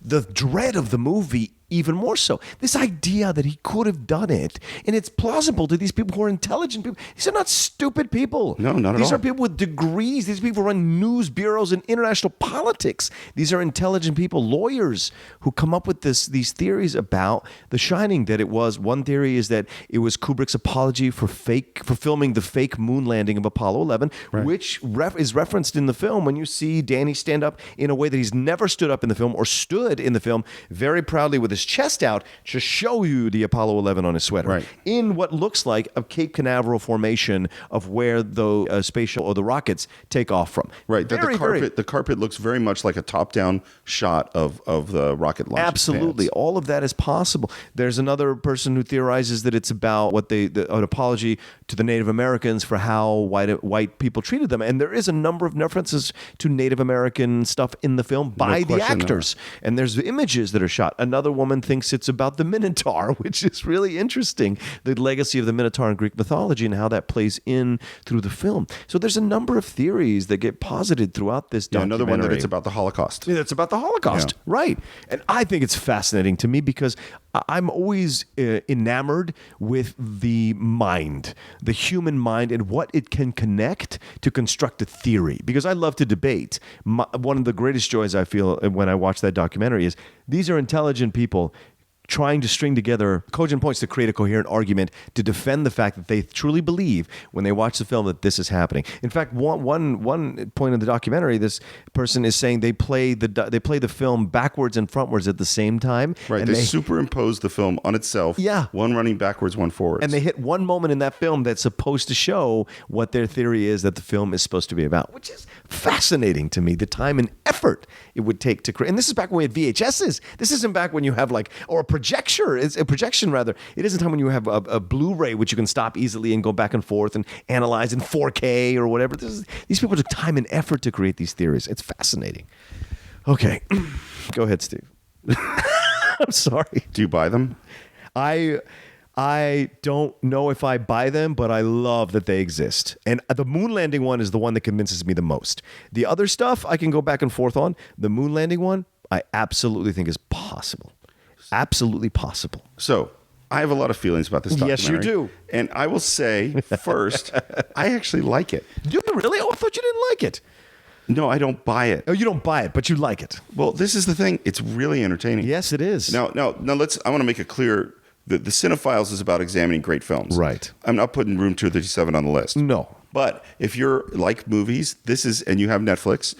the dread of the movie even more so. This idea that he could have done it, and it's plausible to these people who are intelligent people. These are not stupid people. No, not at all. These are people with degrees. These people run news bureaus in international politics. These are intelligent people, lawyers, who come up with these theories about The Shining. That it was, one theory is that it was Kubrick's apology for filming the fake moon landing of Apollo 11, which is referenced in the film when you see Danny stand up in a way that he's never stood up in the film or stood in the film, very proudly with his chest out to show you the Apollo 11 on his sweater in what looks like a Cape Canaveral formation of where the space shuttle or the rockets take off from. Right. The carpet looks very much like a top-down shot of the rocket launch. Absolutely. pads. All of that is possible. There's another person who theorizes that it's about an apology to the Native Americans for how white people treated them. And there is a number of references to Native American stuff in the film by the actors. And there's images that are shot. Another woman thinks it's about the Minotaur, which is really interesting. The legacy of the Minotaur in Greek mythology and how that plays in through the film. So there's a number of theories that get posited throughout this documentary. Another one that it's about the Holocaust. Yeah, it's about the Holocaust. Yeah. Right. And I think it's fascinating to me because I'm always enamored with the mind, the human mind, and what it can connect to construct a theory. Because I love to debate. One of the greatest joys I feel when I watch that documentary is these are intelligent people trying to string together cogent points to create a coherent argument to defend the fact that they truly believe when they watch the film that this is happening. In fact, one point in the documentary, this person is saying they play the film backwards and frontwards at the same time. Right. And they superimpose the film on itself. Yeah. One running backwards, one forwards. And they hit one moment in that film that's supposed to show what their theory is that the film is supposed to be about, which is fascinating to me, the time and effort it would take to create. And this is back when we had VHSs. This isn't back when you have or a projection rather. It isn't time when you have a Blu-ray, which you can stop easily and go back and forth and analyze in 4K or whatever. These people took time and effort to create these theories. It's fascinating. Okay. Go ahead, Steve. I'm sorry. Do you buy them? I don't know if I buy them, but I love that they exist. And the moon landing one is the one that convinces me the most. The other stuff I can go back and forth on. The moon landing one, I absolutely think is possible. Absolutely possible. So I have a lot of feelings about this documentary. Yes, you do. And I will say first, I actually like it. Do you really? Oh, I thought you didn't like it. No, I don't buy it. Oh, you don't buy it, but you like it. Well, this is the thing. It's really entertaining. Yes, it is. Now I want to make it clear that the Cine-Files is about examining great films. Right. I'm not putting Room 237 on the list. No. But if you're like movies, and you have Netflix,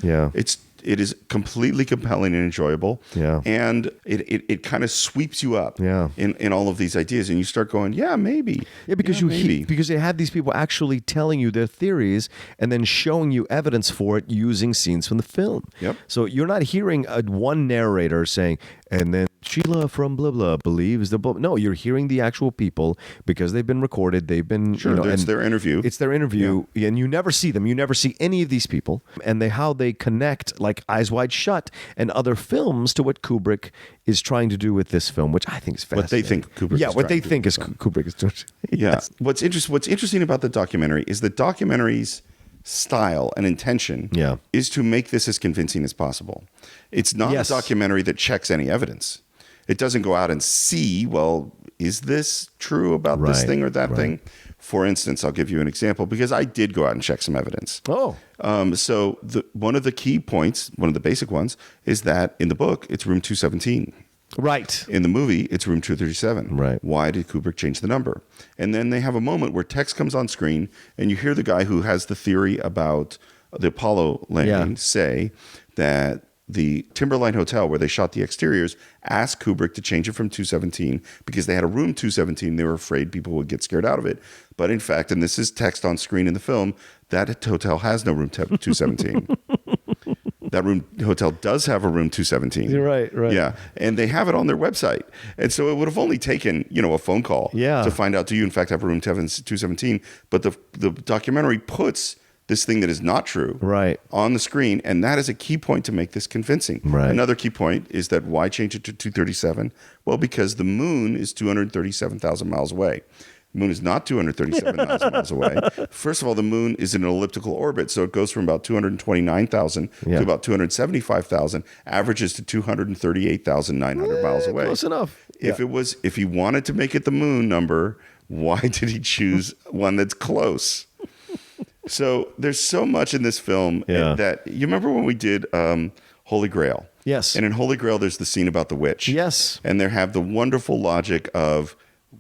it is completely compelling and enjoyable. Yeah. And it kind of sweeps you up in all of these ideas. And you start going, yeah, maybe. Yeah, because because they have these people actually telling you their theories and then showing you evidence for it using scenes from the film. Yep. So you're not hearing one narrator saying, and then Sheila from blah blah believes the blah. No, you're hearing the actual people because they've been recorded. They've been it's their interview. It's their interview, and you never see them. You never see any of these people, and how they connect, like Eyes Wide Shut and other films, to what Kubrick is trying to do with this film, which I think is fascinating. What they think Kubrick. Yeah, is what they trying think to is do. Kubrick is doing. Yeah. Yes. What's interesting about the documentary is the documentary's style and intention is to make this as convincing as possible. It's not a documentary that checks any evidence. It doesn't go out and see, well, is this true about this thing or that thing? For instance, I'll give you an example because I did go out and check some evidence. Oh. So one of the key points, one of the basic ones, is that in the book, it's room 217. Right. In the movie, it's room 237. Right. Why did Kubrick change the number? And then they have a moment where text comes on screen and you hear the guy who has the theory about the Apollo landing say that the Timberline Hotel, where they shot the exteriors, asked Kubrick to change it from 217 because they had a room 217. They were afraid people would get scared out of it. But in fact, and this is text on screen in the film, that hotel has no room 217. That hotel does have a room 217. You're right. Yeah, and they have it on their website. And so it would have only taken, a phone call to find out, do you in fact have a room 217? But the documentary puts this thing that is not true Right. on the screen. And that is a key point to make this convincing. Right. Another key point is that why change it to 237? Well, because the moon is 237,000 miles away. The moon is not 237,000 miles away. First of all, the moon is in an elliptical orbit, so it goes from about 229,000 to about 275,000, averages to 238,900 miles away. Close enough. If he wanted to make it the moon number, why did he choose one that's close? So there's so much in this film that you remember when we did Holy Grail. Yes. And in Holy Grail, there's the scene about the witch. Yes. And they have the wonderful logic of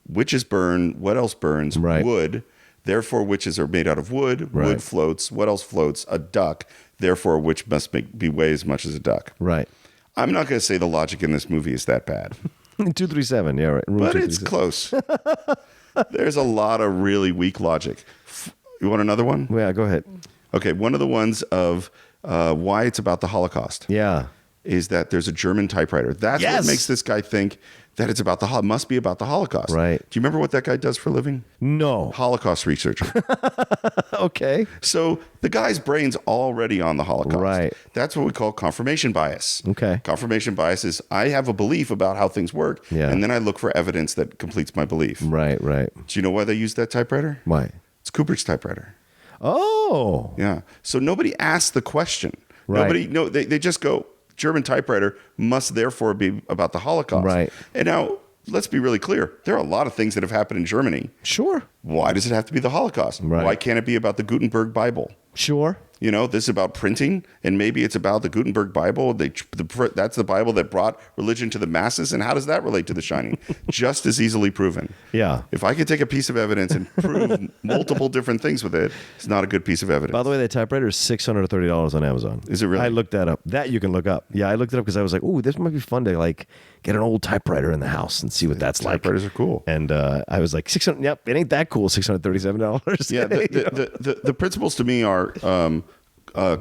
witches burn. What else burns? Right. Wood. Therefore, witches are made out of wood. Right. Wood floats. What else floats? A duck. Therefore, a witch must be weigh as much as a duck. Right. I'm not going to say the logic in this movie is that bad. 237. Yeah, right. Room But it's 237. close. There's a lot of really weak logic. You want another one? Yeah, go ahead. Okay, one of the ones of why it's about the Holocaust. Yeah. Is that there's a German typewriter. That's what makes this guy think that it's about must be about the Holocaust. Right. Do you remember what that guy does for a living? No. Holocaust researcher. Okay. So the guy's brain's already on the Holocaust. Right. That's what we call confirmation bias. Okay. Confirmation bias is I have a belief about how things work, and then I look for evidence that completes my belief. Right, right. Do you know why they use that typewriter? Why? It's Kubrick's typewriter. Oh. Yeah. So nobody asks the question. Right. They just go, German typewriter must therefore be about the Holocaust. Right. And now, let's be really clear. There are a lot of things that have happened in Germany. Sure. Why does it have to be the Holocaust? Right. Why can't it be about the Gutenberg Bible? Sure. You know, this is about printing, and maybe it's about the Gutenberg Bible. That's the Bible that brought religion to the masses. And how does that relate to The Shining? Just as easily proven. Yeah. If I could take a piece of evidence and prove multiple different things with it, it's not a good piece of evidence. By the way, that typewriter is $630 on Amazon. Is it really? I looked that up. That you can look up. Yeah, I looked it up because I was like, ooh, this might be fun to like get an old typewriter in the house and see what that's like. Typewriters are cool. And I was like, 600. Yep, it ain't that cool. $637. Yeah, the principles to me are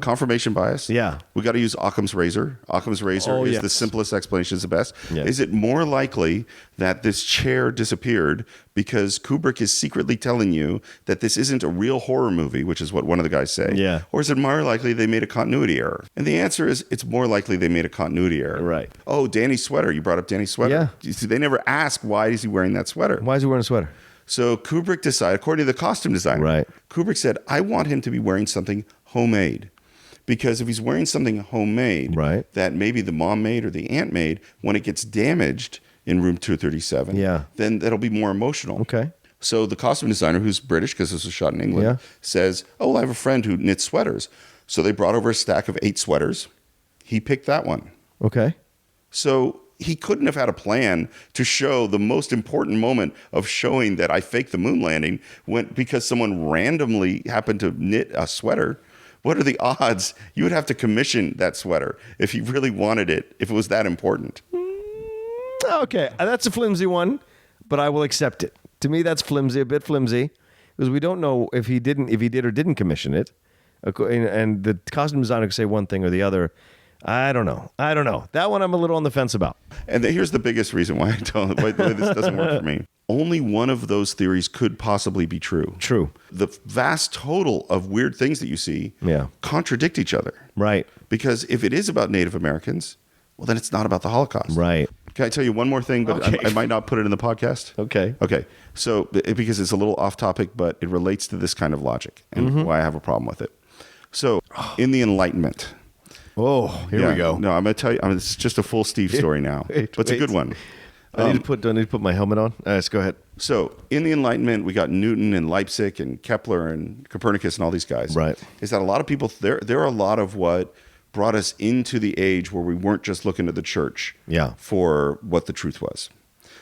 confirmation bias. Yeah. We got to use Occam's razor. Occam's razor is the simplest explanation, is the best. Yeah. Is it more likely that this chair disappeared because Kubrick is secretly telling you that this isn't a real horror movie, which is what one of the guys say? Yeah. Or is it more likely they made a continuity error? And the answer is it's more likely they made a continuity error. Right. Oh, Danny's sweater. You brought up Danny's sweater. Yeah. You see, they never ask why is he wearing that sweater. Why is he wearing a sweater? So Kubrick decided, according to the costume designer, Right. Kubrick said, I want him to be wearing something homemade. Because if he's wearing something homemade Right. that maybe the mom made or the aunt made, when it gets damaged in room 237, then that'll be more emotional. Okay. So the costume designer, who's British because this was shot in England, says, oh, well, I have a friend who knits sweaters. So they brought over a stack of 8 sweaters. He picked that one. Okay. So he couldn't have had a plan to show the most important moment of showing that I faked the moon landing because someone randomly happened to knit a sweater. What are the odds you would have to commission that sweater if you really wanted it, if it was that important? Okay, that's a flimsy one, but I will accept it. To me, that's flimsy, a bit flimsy, because we don't know if he did or didn't commission it, and the costume designer could say one thing or the other. I don't know. That one I'm a little on the fence about. And here's the biggest reason why why this doesn't work for me. Only one of those theories could possibly be true. True. The vast total of weird things that you see contradict each other. Right. Because if it is about Native Americans, well, then it's not about the Holocaust. Right. Can I tell you one more thing, but I might not put it in the podcast? Okay. Okay. So, because it's a little off topic, but it relates to this kind of logic and why I have a problem with it. So, in the Enlightenment. Oh, here we go. No, I'm going to tell you. It's just a full Steve story now. But it's a good one. Do I need to put my helmet on? Let's go ahead. So, in the Enlightenment, we got Newton and Leipzig and Kepler and Copernicus and all these guys. Right. Is that a lot of people, there are a lot of what brought us into the age where we weren't just looking to the church for what the truth was.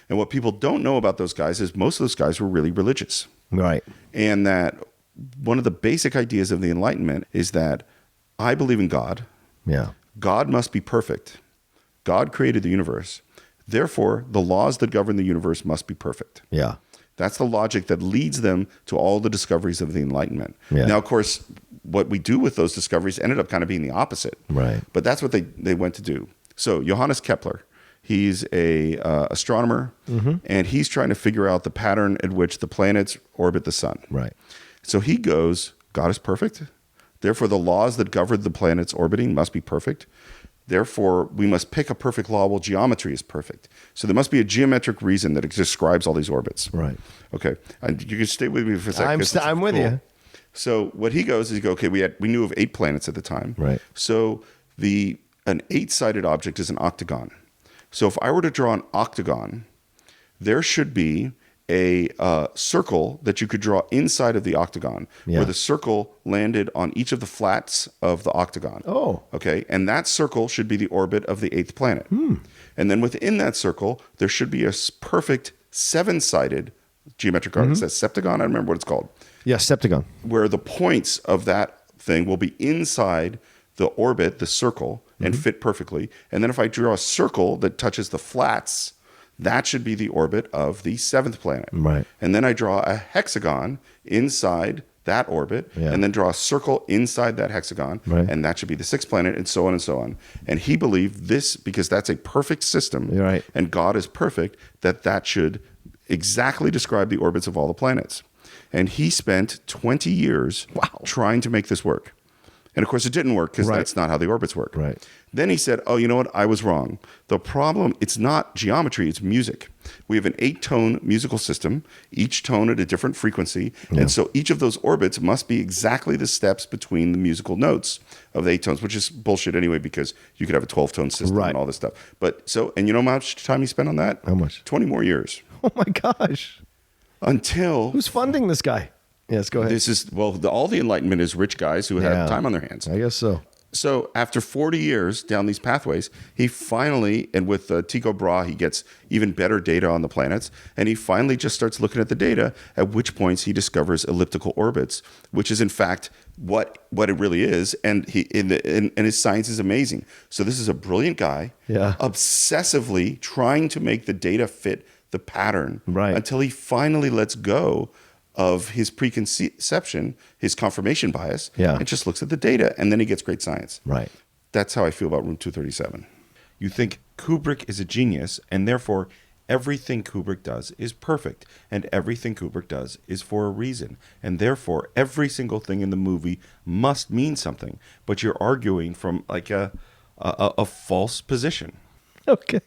And what people don't know about those guys is most of those guys were really religious. Right. And that one of the basic ideas of the Enlightenment is that I believe in God. Yeah. God must be perfect. God created the universe. Therefore, the laws that govern the universe must be perfect. Yeah. That's the logic that leads them to all the discoveries of the Enlightenment. Yeah. Now, of course, what we do with those discoveries ended up kind of being the opposite. Right. But that's what they went to do. So Johannes Kepler, he's a astronomer, and he's trying to figure out the pattern at which the planets orbit the sun. Right. So he goes, God is perfect. Therefore, the laws that govern the planet's orbiting must be perfect. Therefore, we must pick a perfect law while geometry is perfect. So there must be a geometric reason that describes all these orbits. Right. Okay. And you can stay with me for a second. I'm with you. So what he goes is, okay, we knew of 8 planets at the time. Right. So an 8-sided object is an octagon. So if I were to draw an octagon, there should be a circle that you could draw inside of the octagon, where the circle landed on each of the flats of the octagon. Oh. Okay. And that circle should be the orbit of the 8th planet. And then within that circle, there should be a perfect 7-sided geometric arc. Is that septagon? I don't remember what it's called. Yeah, septagon. Where the points of that thing will be inside the orbit, the circle, and fit perfectly. And then if I draw a circle that touches the flats, that should be the orbit of the 7th planet. Right. And then I draw a hexagon inside that orbit, and then draw a circle inside that hexagon, and that should be the 6th planet, and so on and so on. And he believed this, because that's a perfect system, and God is perfect, that should exactly describe the orbits of all the planets. And he spent 20 years trying to make this work. And of course, it didn't work, because that's not how the orbits work. Right. Then he said, oh, you know what? I was wrong. The problem, it's not geometry, it's music. We have an 8-tone musical system, each tone at a different frequency. And so each of those orbits must be exactly the steps between the musical notes of the 8 tones, which is bullshit anyway, because you could have a 12-tone system and all this stuff. And you know how much time he spent on that? How much? 20 more years. Oh my gosh. Until... Who's funding this guy? Yes, go ahead. This is, all the Enlightenment is rich guys who have time on their hands. I guess so. So after 40 years down these pathways, he finally, and with Tycho Brahe, he gets even better data on the planets, and he finally just starts looking at the data, at which points he discovers elliptical orbits, which is in fact what it really is, and his science is amazing. So this is a brilliant guy, obsessively trying to make the data fit the pattern, until he finally lets go of his preconception, his confirmation bias, and just looks at the data, and then he gets great science. Right. That's how I feel about Room 237. You think Kubrick is a genius, and therefore everything Kubrick does is perfect, and everything Kubrick does is for a reason, and therefore every single thing in the movie must mean something, but you're arguing from like a false position. Okay.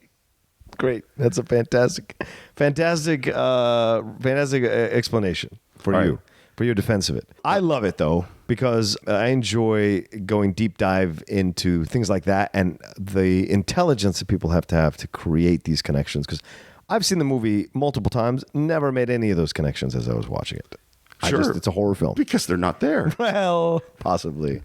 Great. That's a fantastic explanation for your defense of it. I love it, though, because I enjoy going deep dive into things like that and the intelligence that people have to create these connections. Because I've seen the movie multiple times, never made any of those connections as I was watching it. Sure. It's a horror film. Because they're not there. Well, possibly.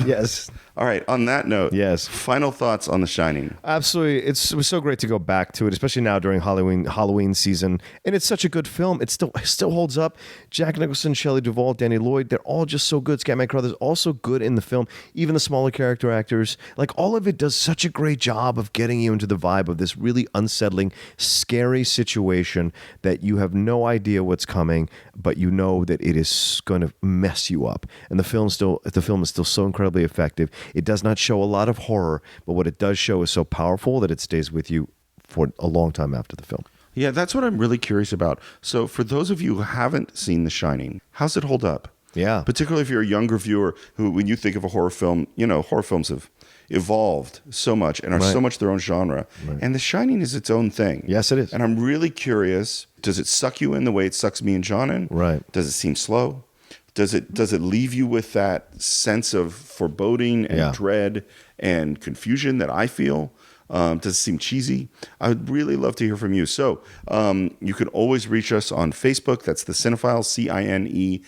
Yes. All right. On that note, yes. Final thoughts on The Shining. Absolutely. It was so great to go back to it, especially now during Halloween season. And it's such a good film. It still holds up. Jack Nicholson, Shelley Duvall, Danny Lloyd, they're all just so good. Scatman Crothers also good in the film. Even the smaller character actors, like all of it does such a great job of getting you into the vibe of this really unsettling, scary situation that you have no idea what's coming, but you know that it is going to mess you up. And the film is still so incredibly effective. It does not show a lot of horror, but what it does show is so powerful that it stays with you for a long time after the film. Yeah, that's what I'm really curious about. So for those of you who haven't seen The Shining, how's it hold up? Yeah. Particularly if you're a younger viewer who, when you think of a horror film, horror films have evolved so much and are so much their own genre. Right. And The Shining is its own thing. Yes, it is. And I'm really curious, does it suck you in the way it sucks me and John in? Right. Does it seem slow? Does it leave you with that sense of foreboding and dread and confusion that I feel? Does it seem cheesy? I would really love to hear from you. So you can always reach us on Facebook. That's the Cine-Files, CINE-FILES.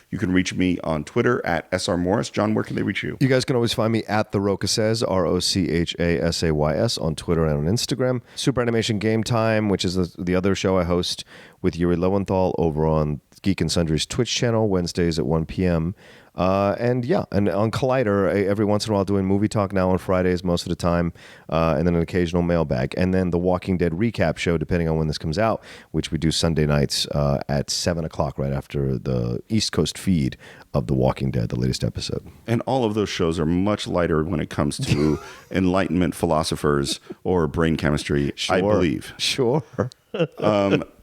You can reach me on Twitter at SR Morris. John, where can they reach you? You guys can always find me at The Rocha Says, ROCHASAYS, on Twitter and on Instagram. Super Animation Game Time, which is the other show I host with Yuri Lowenthal over on Geek and Sundry's Twitch channel, Wednesdays at 1 p.m. And on Collider, every once in a while doing movie talk now on Fridays most of the time, and then an occasional mailbag. And then the Walking Dead recap show, depending on when this comes out, which we do Sunday nights at 7 o'clock right after the East Coast feed of The Walking Dead, the latest episode. And all of those shows are much lighter when it comes to Enlightenment philosophers or brain chemistry, I believe. Sure.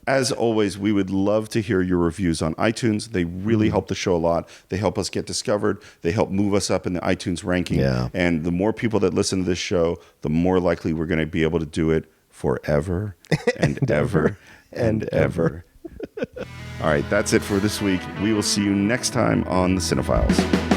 As always, we would love to hear your reviews on iTunes. They really help the show a lot. They help us get discovered. They help move us up in the iTunes ranking. Yeah. And the more people that listen to this show, the more likely we're going to be able to do it forever and ever and ever. All right, that's it for this week. We will see you next time on the Cine-Files.